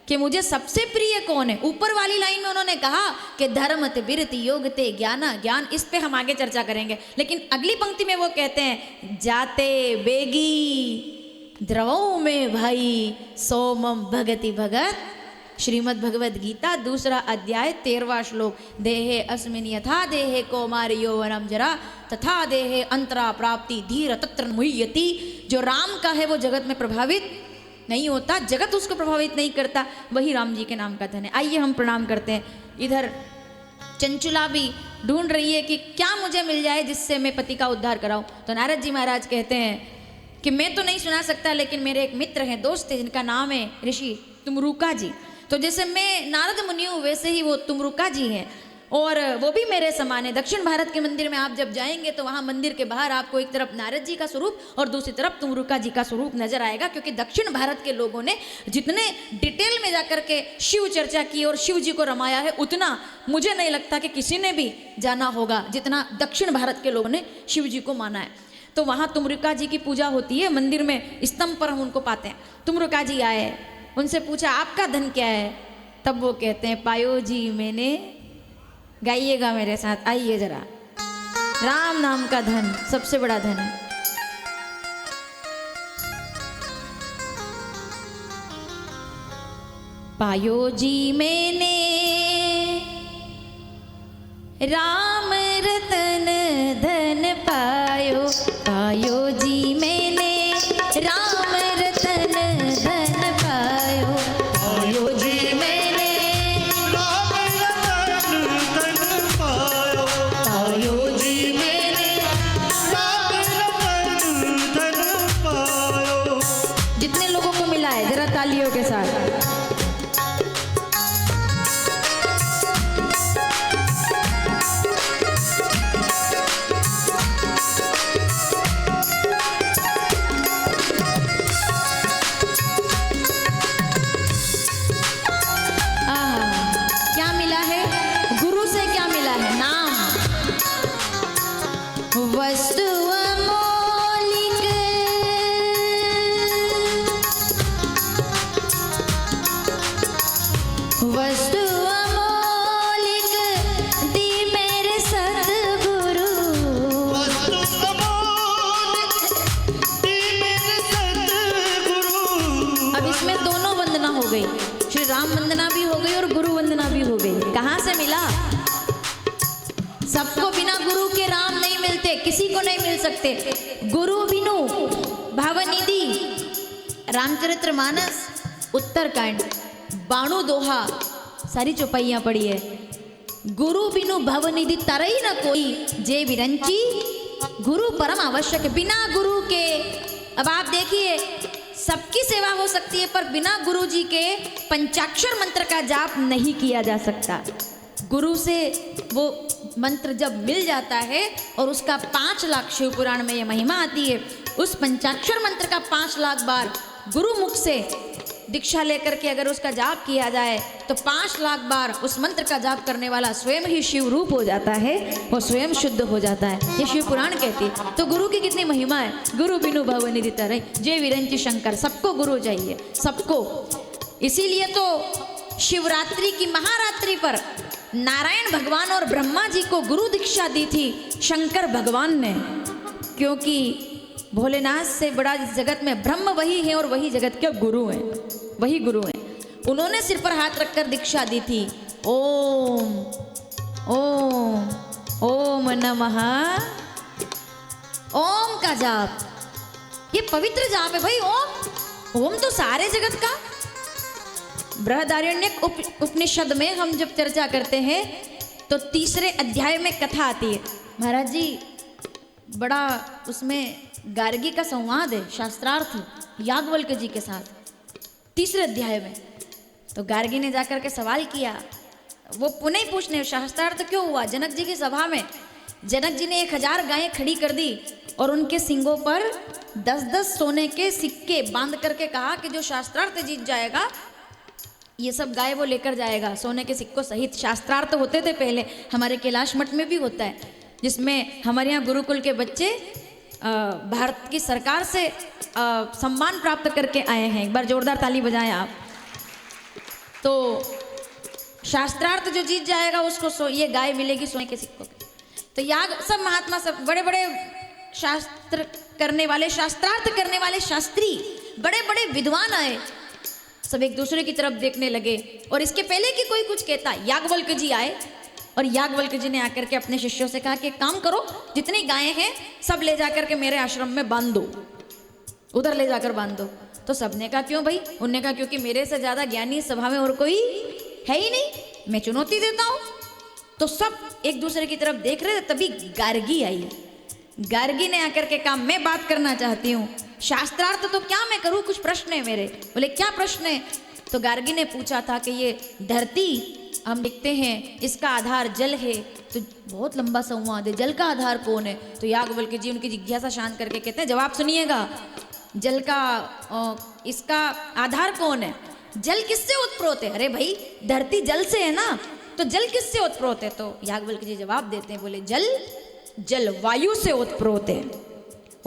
कि मुझे सबसे प्रिय कौन है। ऊपर वाली लाइन में उन्होंने कहा कि धर्म ते बिरति योग ते ज्ञाना, ज्ञान, इस पे हम आगे चर्चा करेंगे। लेकिन अगली पंक्ति में वो कहते हैं जाते बेगी द्रवों में भाई सोमम भगति भगत। श्रीमद् भगवद गीता 2 अध्याय 13वां श्लोक, देहे अस्मिन् यथा देहे कौमार यौवनम जरा तथा देहे अंतरा प्राप्ति धीर तत्र मुह्यति। जो राम का है वो जगत में प्रभावित नहीं होता, जगत उसको प्रभावित नहीं करता, वही राम जी के नाम का धन है। आइए हम प्रणाम करते हैं। इधर चंचुला भी ढूंढ रही है कि क्या मुझे मिल जाए जिससे मैं पति का उद्धार कराऊं। तो नारद जी महाराज कहते हैं कि मैं तो नहीं सुना सकता, लेकिन मेरे एक मित्र हैं, दोस्त है, जिनका नाम है ऋषि तुमरुका जी। तो जैसे मैं नारद मुनि हूँ, वैसे ही वो तुमरुका जी हैं, और वो भी मेरे समान है। दक्षिण भारत के मंदिर में आप जब जाएंगे तो वहाँ मंदिर के बाहर आपको एक तरफ नारद जी का स्वरूप और दूसरी तरफ तुमरुका जी का स्वरूप नजर आएगा, क्योंकि दक्षिण भारत के लोगों ने जितने डिटेल में जाकर के शिव चर्चा की और शिव जी को रमाया है, उतना मुझे नहीं लगता कि किसी ने भी जाना होगा जितना दक्षिण भारत के लोगों ने शिव जी को माना है। तो वहाँ तुमरुका जी की पूजा होती है मंदिर में, स्तंभ पर हम उनको पाते हैं। तुमरुका जी आए, उनसे पूछा आपका धन क्या है? तब वो कहते हैं पायो जी मैंने, गाइएगा मेरे साथ, आइए जरा। राम नाम का धन सबसे बड़ा धन है। पायो जी मैंने राम रतन धन पायो, पायो जी मैंने राम रतन धन पायो, पायो जी मैंने राम रतन धन पायो, पायो जी मैंने। राम रतन धन पायो। जितने लोगों को मिला है जरा तालियों के साथ। वस्तु अमोलिक, वस्तु अमोलिक दी मेरे सतगुरु, वस्तु अमोलिक दी मेरे सतगुरु। अब इसमें दोनों वंदना हो गई, श्री राम वंदना भी हो गई और गुरु वंदना भी हो गई। कहाँ से मिला? सबको बिना गुरु के राम नहीं मिलते, किसी को नहीं मिल सकते। गुरु बिनु भावनिधि। रामचरितमानस उत्तरकांड 92 दोहा, सारी चौपाइयां पड़ी है। गुरु बिनु भवनिधि तरई न कोई, जे विरंची गुरु परम आवश्यक। बिना गुरु के, अब आप देखिए, सबकी सेवा हो सकती है पर बिना गुरु जी के पंचाक्षर मंत्र का जाप नहीं किया जा सकता। गुरु से वो मंत्र जब मिल जाता है और उसका 5 लाख, शिव पुराण में ये महिमा आती है, उस पंचाक्षर मंत्र का 5 लाख बार गुरु मुख से दीक्षा लेकर के अगर उसका जाप किया जाए तो 5 लाख बार उस मंत्र का जाप करने वाला स्वयं ही शिव रूप हो जाता है और स्वयं शुद्ध हो जाता है। ये शिव पुराण कहती है। तो गुरु की कितनी महिमा है। गुरु बिनु भवनिधि तरई, जय विरंची शंकर। सबको गुरु चाहिए, सबको। इसीलिए तो शिवरात्रि की महारात्रि पर नारायण भगवान और ब्रह्मा जी को गुरु दीक्षा दी थी शंकर भगवान ने, क्योंकि भोलेनाथ से बड़ा जगत में ब्रह्म वही है और वही जगत के गुरु हैं, वही गुरु हैं। उन्होंने सिर पर हाथ रखकर दीक्षा दी थी। ओम ओम ओम नमः। ओम का जाप ये पवित्र जाप है भाई। ओम, ओम तो सारे जगत का। बृहदारण्यक उपनिषद में हम जब चर्चा करते हैं तो 3 अध्याय में कथा आती है। महाराज जी बड़ा उसमें गार्गी का संवाद है, शास्त्रार्थ याज्ञवल्क्य जी के साथ 3रे अध्याय में। तो गार्गी ने जाकर के सवाल किया, वो पुनः ही पूछने शास्त्रार्थ क्यों हुआ। जनक जी की सभा में जनक जी ने 1000 गायें खड़ी कर दी और उनके सिंगों पर 10-10 सोने के सिक्के बांध करके कहा कि जो शास्त्रार्थ जीत जाएगा ये सब गाय वो लेकर जाएगा, सोने के सिक्कों सहित। शास्त्रार्थ होते थे पहले, हमारे कैलाश मठ में भी होता है, जिसमें हमारे यहाँ गुरुकुल के बच्चे भारत की सरकार से सम्मान प्राप्त करके आए हैं। एक बार जोरदार ताली बजाएं आप। तो शास्त्रार्थ जो जीत जाएगा उसको ये गाय मिलेगी सोने के सिक्कों की। तो याग सब महात्मा, सब बड़े बड़े शास्त्र करने वाले, शास्त्रार्थ करने वाले शास्त्री, बड़े बड़े विद्वान आए, सब एक दूसरे की तरफ देखने लगे। और इसके पहले कि कोई कुछ कहता, याज्ञवल्क्य जी आए और याज्ञवल्क्य जी ने आकर के अपने शिष्यों से कहा कि एक काम करो, जितनी गायें हैं सब ले जाकर के मेरे आश्रम में बांध दो, उधर ले जाकर बांध दो। तो सबने कहा क्यों भाई? उन्होंने कहा क्योंकि मेरे से ज्यादा ज्ञानी सभा में और कोई है ही नहीं, मैं चुनौती देता हूं। तो सब एक दूसरे की तरफ देख रहे थे, तभी गार्गी आई। गार्गी ने आकर के कहा मैं बात करना चाहती हूँ, शास्त्रार्थ तो क्या मैं करूँ, कुछ प्रश्न है मेरे। बोले क्या प्रश्न है? तो गार्गी ने पूछा था कि ये धरती हम देखते हैं इसका आधार जल है, तो बहुत लंबा संवाद है, जल का आधार कौन है? तो याज्ञवल्क्य जी उनकी जिज्ञासा शांत करके कहते हैं जवाब सुनिएगा, जल का इसका आधार कौन है? जल किससे उत्प्रोत है? अरे भाई धरती जल से है ना, तो जल किससे उत्प्रोत है? तो याज्ञवल्क्य जी जवाब देते हैं, बोले जल वायु से उत्प्रोत है,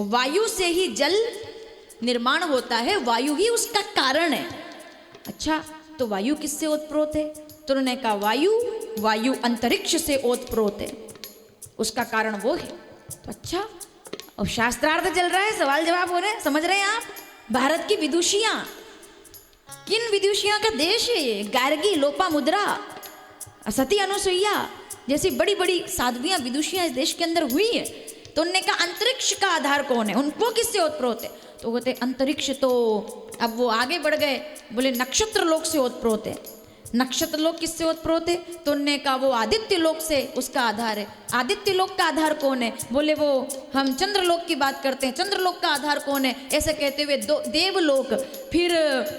वायु से ही जल निर्माण होता है, वायु ही उसका कारण है। अच्छा तो वायु किससे ओतप्रोत है? तो उन्होंने कहा वायु अंतरिक्ष से ओतप्रोत है, उसका कारण वो है। तो अच्छा अब शास्त्रार्थ चल रहा है, सवाल जवाब हो रहे हैं, समझ रहे हैं आप? भारत की विदुषियां, किन विदुषियां का देश है ये? गार्गी, लोपामुद्रा, सती अनुसुईया जैसी बड़ी बड़ी साध्वियां विदुषियां इस देश के अंदर हुई है। तो उन्होंने कहा अंतरिक्ष का आधार कौन है, उनको किससे ओतप्रोत है? तो बोलते अंतरिक्ष, तो अब वो आगे बढ़ गए, बोले नक्षत्र लोक से ओतप्रोत है। नक्षत्र लोक किससे ओतप्रोत है? तो उन्होंने कहा वो आदित्य लोक से उसका आधार है। आदित्य लोक का आधार कौन है? बोले वो हम चंद्र लोक की बात करते हैं, चंद्र लोक का आधार कौन है? ऐसे कहते हुए देवलोक, फिर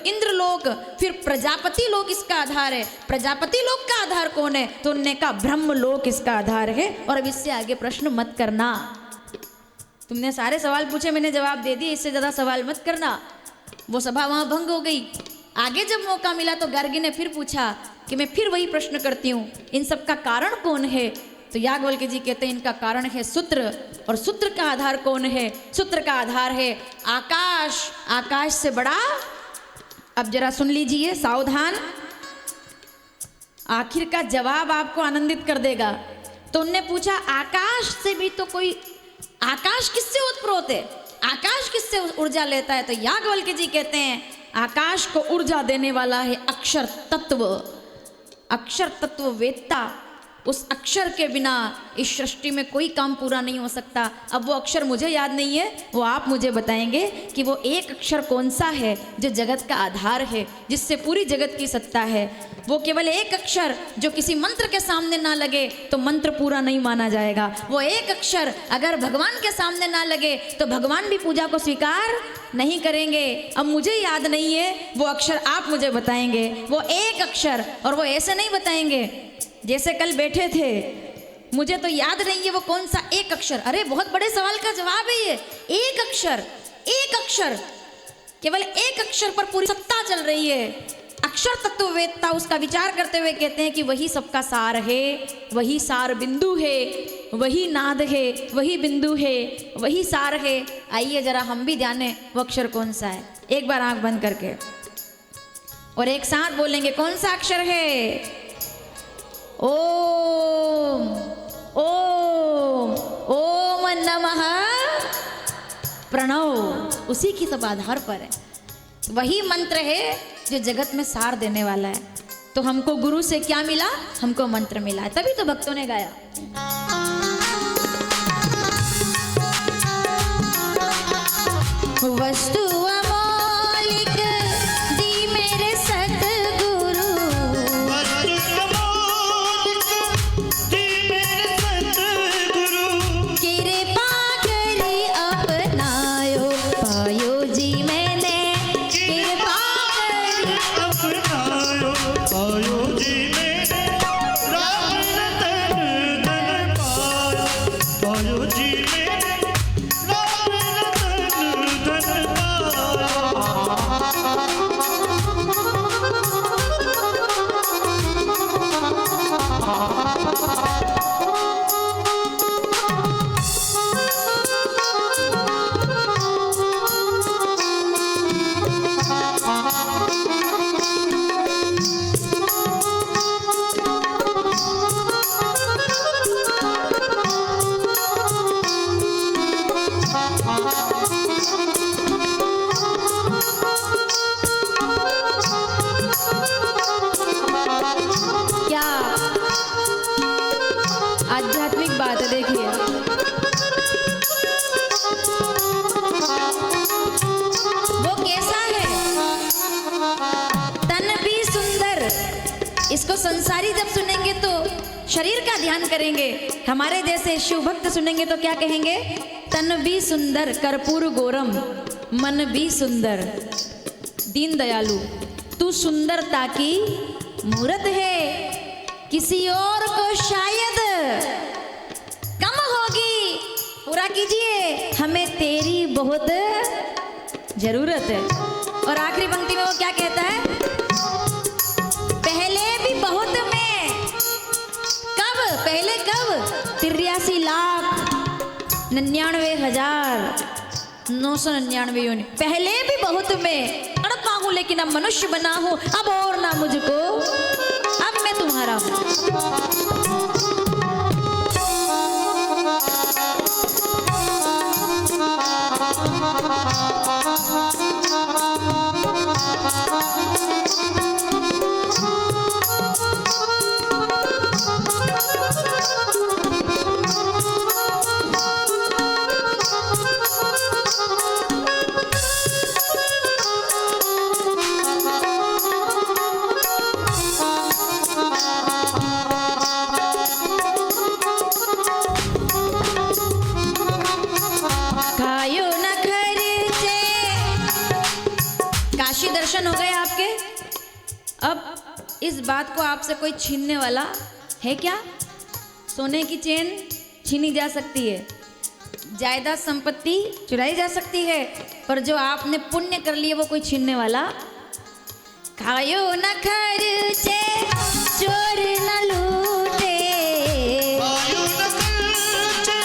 इंद्रलोक, फिर प्रजापति लोक इसका आधार है। प्रजापति लोक का आधार कौन है? तो उन्होंने कहा ब्रह्म लोक इसका आधार है। और अब इससे आगे प्रश्न मत करना, तुमने सारे सवाल पूछे, मैंने जवाब दे दिए, इससे ज्यादा सवाल मत करना। वो सभा वहां भंग हो गई। आगे जब मौका मिला तो गार्गी ने फिर पूछा कि मैं फिर वही प्रश्न करती हूँ, इन सब का कारण कौन है? तो याज्ञवल्क्य जी कहते हैं इनका कारण है सूत्र। और सूत्र का आधार कौन है? सूत्र का आधार है आकाश, आकाश से बड़ा। अब जरा सुन लीजिए, सावधान, आखिर का जवाब आपको आनंदित कर देगा। तो उनने पूछा आकाश से भी तो कोई, आकाश किससे उत्प्रोत है? आकाश किससे ऊर्जा लेता है? तो याज्ञवल्क्य जी कहते हैं आकाश को ऊर्जा देने वाला है अक्षर तत्व। अक्षर तत्व वेत्ता, उस अक्षर के बिना इस सृष्टि में कोई काम पूरा नहीं हो सकता। अब वो अक्षर मुझे याद नहीं है, वो आप मुझे बताएंगे कि वो एक अक्षर कौन सा है जो जगत का आधार है, जिससे पूरी जगत की सत्ता है। वो केवल एक अक्षर जो किसी मंत्र के सामने ना लगे तो मंत्र पूरा नहीं माना जाएगा। वो एक अक्षर अगर भगवान के सामने ना लगे तो भगवान भी पूजा को स्वीकार नहीं करेंगे। अब मुझे याद नहीं है, वो अक्षर आप मुझे बताएंगे, वो एक अक्षर। और वो ऐसे नहीं बताएंगे जैसे कल बैठे थे, मुझे तो याद नहीं है वो कौन सा एक अक्षर। अरे बहुत बड़े सवाल का जवाब है ये, एक अक्षर। एक अक्षर, केवल एक अक्षर पर पूरी सत्ता चल रही है। अक्षर तत्ववेत्ता उसका विचार करते हुए कहते हैं कि वही सबका सार है, वही सार बिंदु है, वही नाद है, वही बिंदु है, वही सार है। आइए जरा हम भी जाने वो अक्षर कौन सा है। एक बार आंख बंद करके और एक साथ बोलेंगे कौन सा अक्षर है? ओम ओम ओम नमः प्रणव। उसी की सब आधार पर है, वही मंत्र है जो जगत में सार देने वाला है। तो हमको गुरु से क्या मिला? हमको मंत्र मिला है, तभी तो भक्तों ने गाया। वस्तु अमोलिक दी मेरे सतगुरु, वस्तु अमोलिक दी मेरे सतगुरु, कृपा करी अपनायो पायो जी मैंने आध्यात्मिक बात है, देखिए। वो कैसा है? तन भी सुंदर। इसको संसारी जब सुनेंगे तो शरीर का ध्यान करेंगे, हमारे जैसे शिव भक्त सुनेंगे तो क्या कहेंगे? तन भी सुंदर कर्पूर गौरम, मन भी सुंदर। दीन दयालु, तू सुंदरता की मूरत है, किसी और को शायद कम होगी। पूरा कीजिए, हमें तेरी बहुत जरूरत है। और आखिरी पंक्ति में वो क्या कहता है? पहले भी बहुत में, कब? पहले कब? 83,99,999 योनि पहले भी बहुत में तड़पा हूं, लेकिन अब मनुष्य बना हूं, अब और ना मुझको, अब मैं तुम्हारा हूं। काशी दर्शन हो गए आपके। अब इस बात को आपसे कोई छीनने वाला है क्या? सोने की चेन छीनी जा सकती है, जायदाद संपत्ति चुराई जा सकती है, पर जो आपने पुण्य कर लिए वो कोई छीनने वाला। खायो न खर्चे, चोर न लूटे, खायो न खर्चे,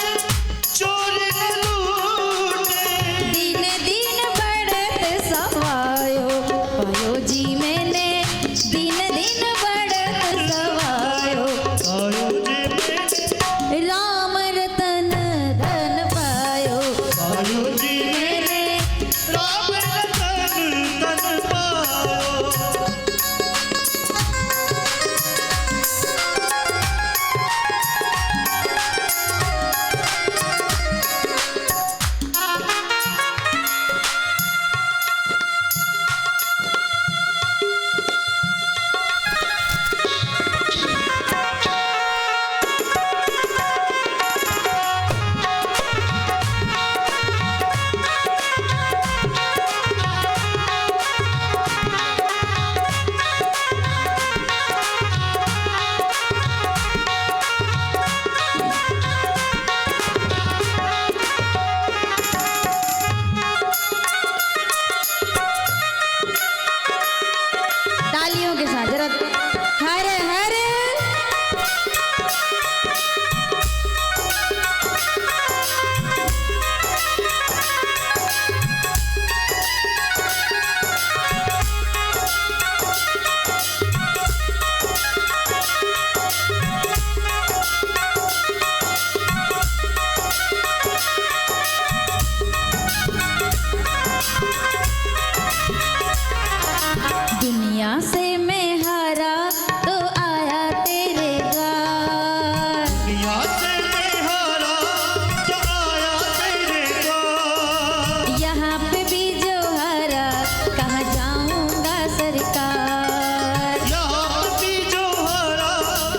चोर न लूटे, दिन दिन बढ़त सवायो, पायो जी मैंने दिन दिन बढ़त सवायो, आयो जे मैंने राम रतन धन पायो, आयो जी मैंने राम रतन धन पायो। तालियों के साथ जरा हर हर दुनिया से मैं हारा तो आया तेरे द्वार, दुनिया से मैं हारा तो आया तेरे द्वार, यहाँ पे भी जो हारा कहाँ जाऊंगा सरकार, यहाँ भी जो हारा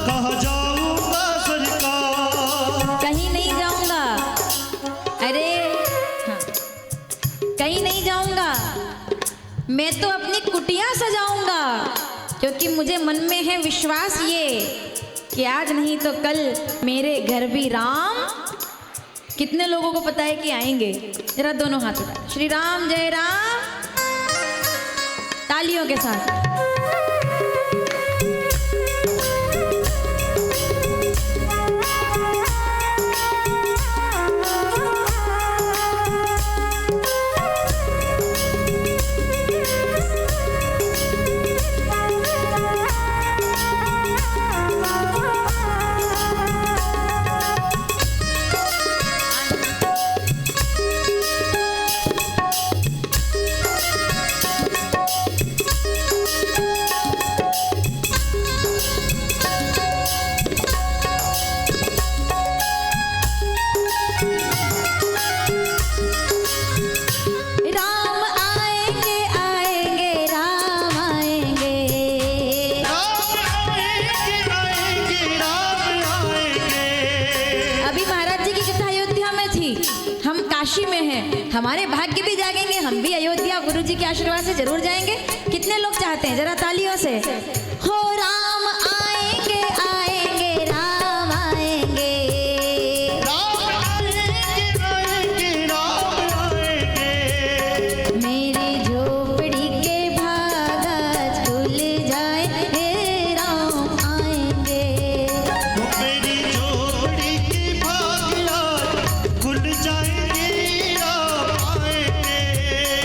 कहाँ जाऊंगा सरकार। कहीं नहीं जाऊंगा। अरे हाँ, कहीं नहीं जाऊंगा, मैं तो अपनी कुटिया सजाऊंगा, क्योंकि मुझे मन में है विश्वास ये कि आज नहीं तो कल मेरे घर भी राम। कितने लोगों को पता है कि आएंगे? जरा दोनों हाथ उठा, श्री राम जय राम, तालियों के साथ। काशी में हैं, हमारे भाग्य भी जागेंगे, हम भी अयोध्या गुरु जी के आशीर्वाद से जरूर जाएंगे। कितने लोग चाहते हैं, जरा तालियों से। हो राम आएंगे आएंगे राम आएंगे, राम आएंगे आएंगे राम आएंगे, मेरी झोपड़ी के भाग आज खुल जाएंगे राम आएंगे। वो मेरी झोपड़ी की भागिया खुल जाएंगी राम आएंगे,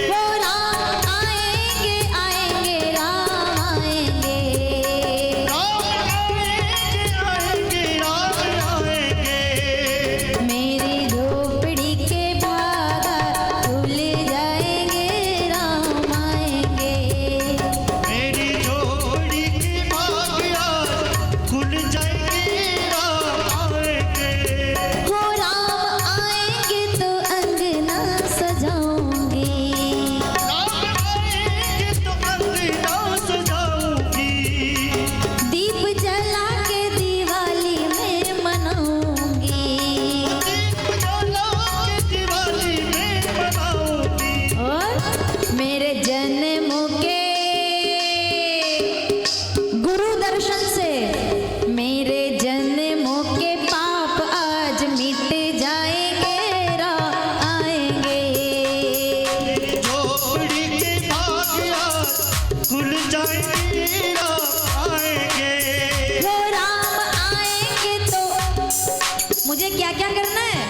हो राम आएंगे आएंगे राम आएंगे, राम आएंगे आएंगे राम आएंगे, मेरी झोपड़ी के भाग खुल जाएंगे राम आएंगे। मेरी झोपड़ी की भागिया खुल जाएंगी राम आएंगे, हो राम आएंगे तो अंगना सजाऊंगी, राम आएंगे तो अंगना सजाऊंगी, दीप जला के दिवाली में मनाऊंगी, दीप जला के दिवाली में मनाऊंगी, और मेरे जन्मों के गुरु दर्शन से मेरे जन्मों के पाप आज मिट जाएंगे राम आएंगे। मेरी झोपड़ी की भागिया खुल जाएंगी राम आएंगे, हो राम आएंगे तो मुझे क्या क्या करना है,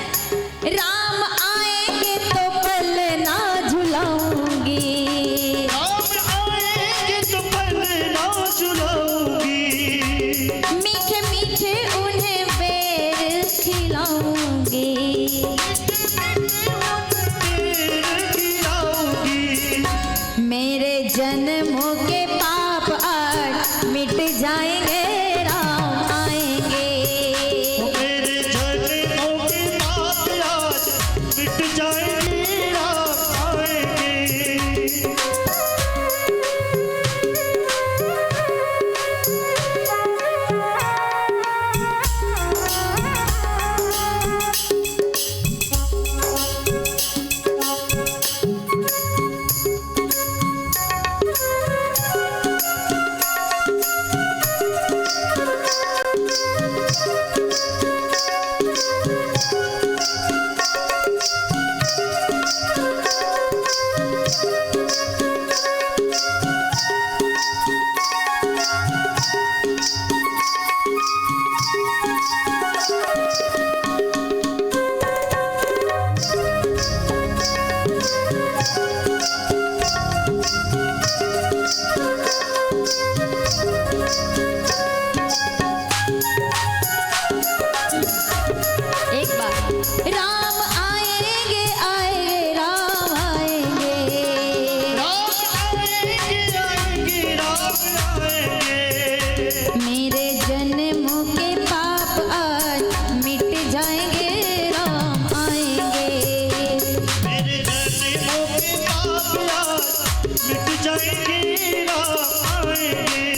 राम आएंगे तो पलना झुलाऊंगी, राम आएंगे तो पलना झुलाऊंगी, मीठे मीठे उन्हें बेर खिलाऊंगी, तेरे खिलाऊंगी, मेरे जन्मों के पाप आज मिट जाएंगे राम आएंगे। मेरे जन्मों की बात आज मिट जाएगी राम आएंगे, एक बार राम आएंगे आएंगे राम आएंगे, राम आएंगे आएंगे राम आएंगे, मेरे जन्मों के पाप आज मिट जाएंगे राम आएंगे, मेरे जन्मों के पाप आज मिट जाएंगे राम आएंगे,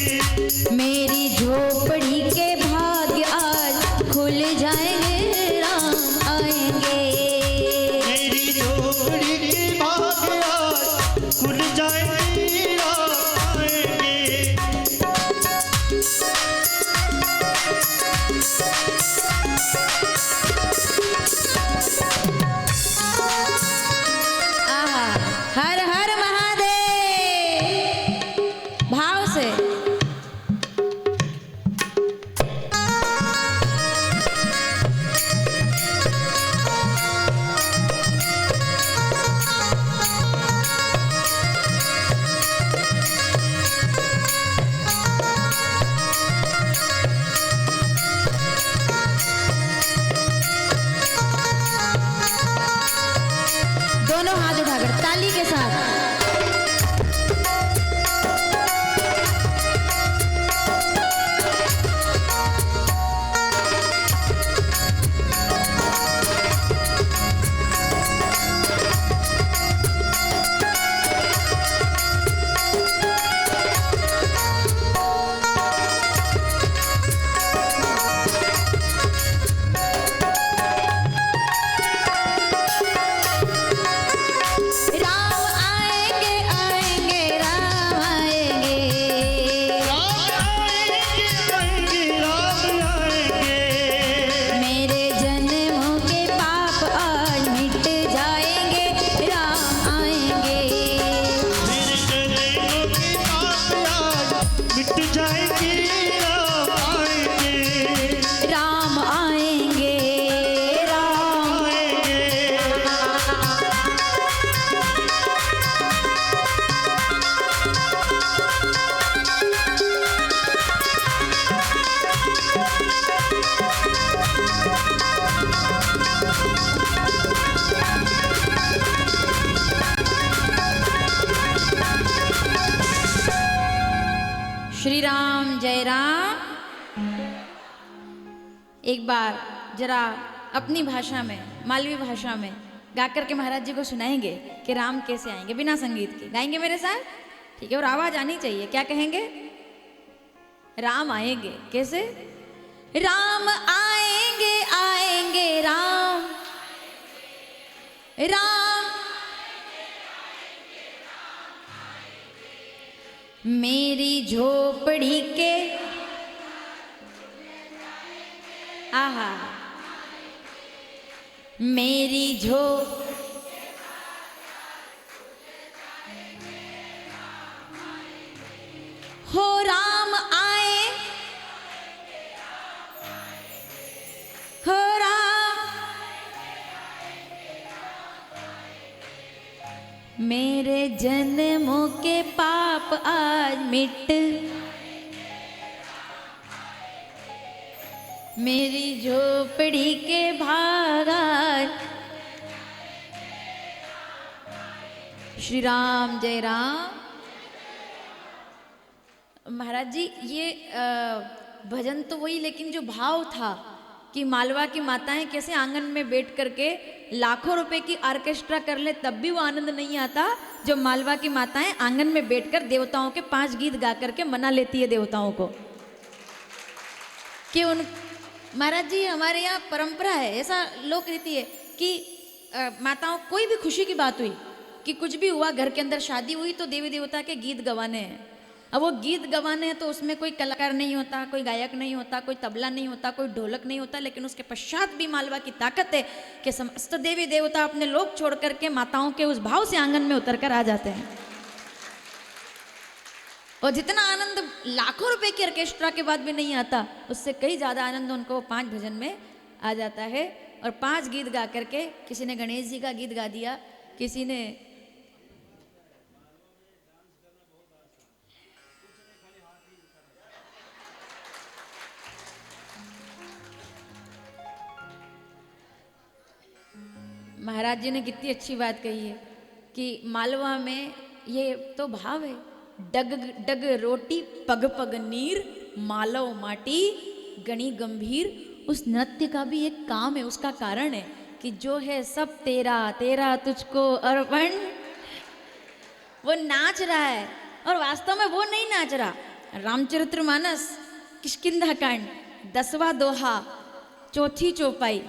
मेरी झोपड़ी के भाग्य आज खुल जाएंगे राम आएंगे। मेरी झोपड़ी की भागिया खुल जाएंगी राम आएंगे, आहा, हर हर महादेव, भाव से। जय राम। एक बार जरा अपनी भाषा में, मालवी भाषा में गा करके महाराज जी को सुनाएंगे कि राम कैसे आएंगे, बिना संगीत के। गाएंगे मेरे साथ? ठीक है, और आवाज आनी चाहिए। क्या कहेंगे? राम आएंगे। कैसे? राम आएंगे, आएंगे राम, राम मेरी झोपड़ी के, आहा, मेरी हो राम आए, हो राम मेरे जन्मों के पाप आज मिट, मेरी झोपड़ी के भाग आज। श्री राम, जय राम। महाराज जी ये भजन तो वही, लेकिन जो भाव था कि मालवा की माताएं कैसे आंगन में बैठ करके लाखों रुपए की ऑर्केस्ट्रा कर ले तब भी वो आनंद नहीं आता, जो मालवा की माताएं आंगन में बैठकर देवताओं के 5 गीत गा करके मना लेती है देवताओं को कि उन। महाराज जी हमारे यहाँ परंपरा है, ऐसा लोक रीति है कि माताओं कोई भी खुशी की बात हुई, कि कुछ भी हुआ, घर के अंदर शादी हुई तो देवी देवता के गीत गवाने हैं। अब वो गीत गवाने हैं तो उसमें कोई कलाकार नहीं होता, कोई गायक नहीं होता, कोई तबला नहीं होता, कोई ढोलक नहीं होता, लेकिन उसके पश्चात भी मालवा की ताकत है कि समस्त देवी देवता अपने लोक छोड़ करके माताओं के उस भाव से आंगन में उतर कर आ जाते हैं। और जितना आनंद लाखों रुपए की ऑर्केस्ट्रा के बाद भी नहीं आता, उससे कई ज्यादा आनंद उनको 5 भजन में आ जाता है। और 5 गीत गा करके, किसी ने गणेश जी का गीत गा दिया, किसी ने महाराज जी ने कितनी अच्छी बात कही है कि मालवा में ये तो भाव है, डग डग रोटी पग पग नीर, मालव माटी गणी गंभीर। उस नृत्य का भी एक काम है, उसका कारण है कि जो है सब तेरा, तेरा तुझको अर्पण। वो नाच रहा है और वास्तव में वो नहीं नाच रहा। रामचरितमानस किष्किंधा कांड 10वां दोहा 4थी चौपाई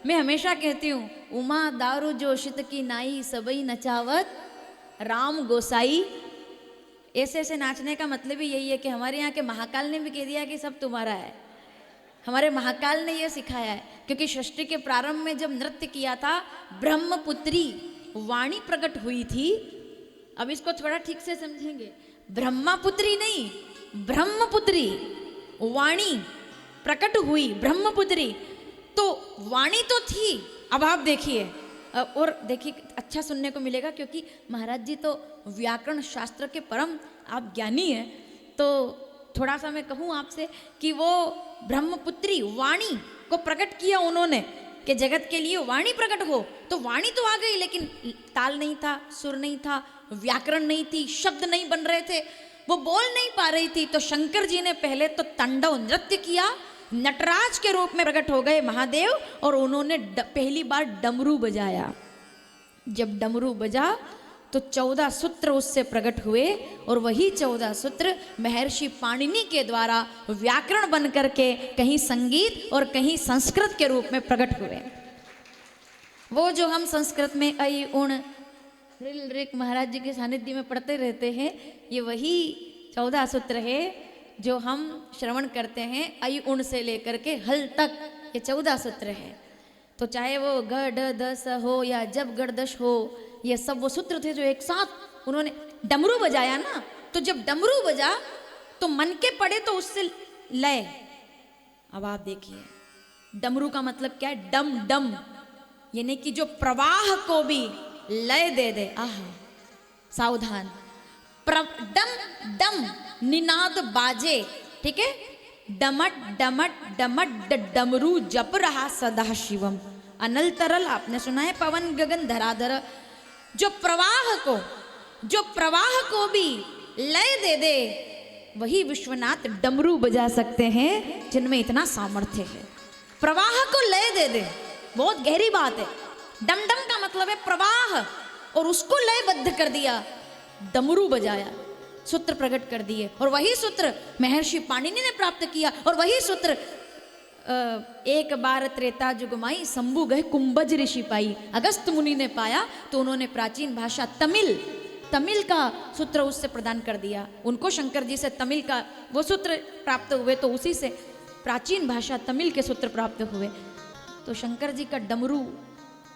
मैं हमेशा कहती हूँ, उमा दारू जो शित की नाई सबई नचावत राम गोसाई। ऐसे ऐसे नाचने का मतलब ही यही है कि हमारे यहाँ के महाकाल ने भी कह दिया कि सब तुम्हारा है। हमारे महाकाल ने यह सिखाया है, क्योंकि सृष्टि के प्रारंभ में जब नृत्य किया था, ब्रह्मपुत्री वाणी प्रकट हुई थी। अब इसको थोड़ा ठीक से समझेंगे, ब्रह्मपुत्री नहीं, ब्रह्मपुत्री वाणी प्रकट हुई, ब्रह्मपुत्री तो वाणी तो थी। अब आप देखिए, और देखिए अच्छा सुनने को मिलेगा, क्योंकि महाराज जी तो व्याकरण शास्त्र के परम आप ज्ञानी हैं। तो थोड़ा सा मैं कहूँ आपसे कि वो ब्रह्मपुत्री वाणी को प्रकट किया उन्होंने कि जगत के लिए वाणी प्रकट हो। तो वाणी तो आ गई, लेकिन ताल नहीं था, सुर नहीं था, व्याकरण नहीं थी, शब्द नहीं बन रहे थे, वो बोल नहीं पा रही थी। तो शंकर जी ने पहले तो तांडव नृत्य किया, नटराज के रूप में प्रकट हो गए महादेव, और उन्होंने पहली बार डमरू बजाया। जब डमरू बजा तो 14 सूत्र उससे प्रकट हुए, और वही 14 सूत्र महर्षि पाणिनि के द्वारा व्याकरण बन करके कहीं संगीत और कहीं संस्कृत के रूप में प्रकट हुए। वो जो हम संस्कृत में ऐ उण रिल रिक महाराज जी के सानिध्य में पढ़ते रहते हैं, ये वही 14 सूत्र है जो हम श्रवण करते हैं। ऐ उण से लेकर के हल तक ये 14 सूत्र है। तो चाहे वो ग ड द स हो या जब गड़दश हो, ये सब वो सूत्र थे जो एक साथ उन्होंने डमरू बजाया ना। तो जब डमरू बजा तो मन के पड़े तो उससे लय। अब आप देखिए, डमरू का मतलब क्या है? डम डम, यानी कि जो प्रवाह को भी लय दे दे। आहा, सावधान, डम डम निनाद बाजे, ठीक है, डमट डमट डमट डमरू जप रहा सदा शिवम। अनल तरल आपने सुना है, पवन गगन धराधर। जो प्रवाह को भी लय दे दे, वही विश्वनाथ डमरू बजा सकते हैं जिनमें इतना सामर्थ्य है। प्रवाह को लय दे दे, बहुत गहरी बात है। डम डम का मतलब है प्रवाह, और उसको लयबद्ध कर दिया, डमरू बजाया, सूत्र प्रकट कर दिए। और वही सूत्र महर्षि पाणिनि ने प्राप्त किया, और वही सूत्र एक बार त्रेता जुगमाई शंभु गए कुंभज ऋषि पाई। अगस्त मुनि ने पाया तो उन्होंने प्राचीन भाषा तमिल का सूत्र उससे प्रदान कर दिया। उनको शंकर जी से तमिल का वो सूत्र प्राप्त हुए, तो उसी से प्राचीन भाषा तमिल के सूत्र प्राप्त हुए। तो शंकर जी का डमरू,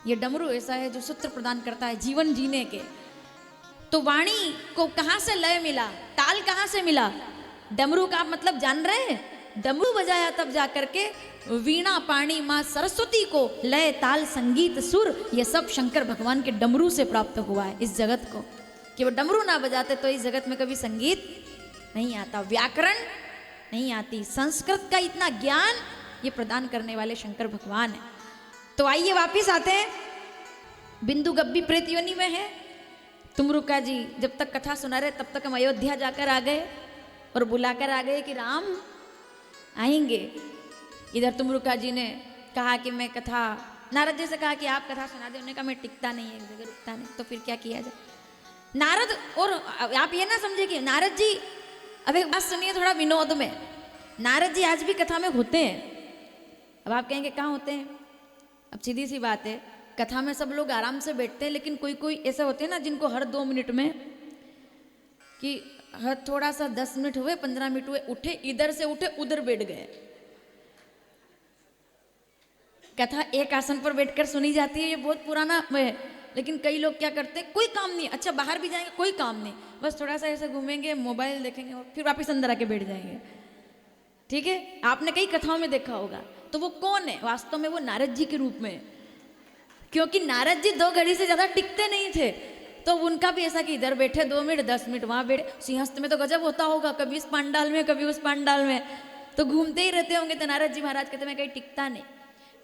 ये डमरू ऐसा है जो सूत्र प्रदान करता है जीवन जीने के। तो वाणी को कहाँ से लय मिला, ताल कहाँ से मिला? डमरू का मतलब जान रहे हैं? डमरू बजाया तब जा करके वीणा पाणी माँ सरस्वती को लय ताल संगीत सुर, ये सब शंकर भगवान के डमरू से प्राप्त हुआ है इस जगत को। कि वो डमरू ना बजाते तो इस जगत में कभी संगीत नहीं आता, व्याकरण नहीं आती, संस्कृत का इतना ज्ञान ये प्रदान करने वाले शंकर भगवान है। तो आइए वापिस आते हैं, बिंदु गब्बी प्रेत योनि में है। तुमरुका जी जब तक कथा सुना रहे तब तक हम अयोध्या जाकर आ गए और बुलाकर आ गए कि राम आएंगे। इधर तुमरुका जी ने कहा कि मैं कथा, नारद जी से कहा कि आप कथा सुना दे। उन्होंने कहा मैं टिकता नहीं है, एक जगह रुकता नहीं। तो फिर क्या किया जाए? नारद, और आप ये ना समझे कि नारद जी, अब एक बात सुनिए थोड़ा विनोद में, नारद जी आज भी कथा में होते हैं। अब आप कहेंगे कहाँ होते हैं? अब सीधी सी बात है, कथा में सब लोग आराम से बैठते हैं, लेकिन कोई कोई ऐसे होते हैं ना जिनको हर 2 मिनट में, कि हर थोड़ा सा 10 मिनट हुए 15 मिनट हुए, उठे, इधर से उठे उधर बैठ गए। कथा एक आसन पर बैठकर सुनी जाती है, ये बहुत पुराना है। लेकिन कई लोग क्या करते हैं, कोई काम नहीं, अच्छा बाहर भी जाएंगे कोई काम नहीं, बस थोड़ा सा ऐसे घूमेंगे, मोबाइल देखेंगे और फिर वापस अंदर आके बैठ जाएंगे। ठीक है, आपने कई कथाओं में देखा होगा। तो वो कौन है? वास्तव में वो नारद जी के रूप में, क्योंकि नारद जी 2 घड़ी से ज्यादा टिकते नहीं थे। तो उनका भी ऐसा कि इधर बैठे 2 मिनट, 10 मिनट वहां बैठे। सिंहस्थ में तो गजब होता होगा, कभी इस पांडाल में कभी उस पांडाल में, तो घूमते ही रहते होंगे। तो नारद जी महाराज कहते मैं कहीं टिकता नहीं।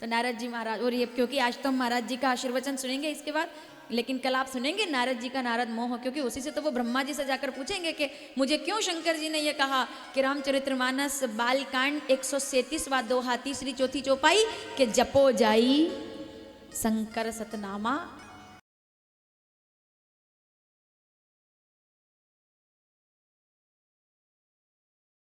तो नारद जी महाराज, और ये क्योंकि आज तो हम महाराज जी का आशीर्वचन सुनेंगे इसके बाद, लेकिन कल आप सुनेंगे नारद जी का नारद मोह, क्योंकि उसी से तो वो ब्रह्मा जी से जाकर पूछेंगे कि मुझे क्यों शंकर जी ने ये कहा कि रामचरितमानस बालकांड 137वां 2 हाथी श्री 4थी चौपाई के जपो जाई शंकर सतनामा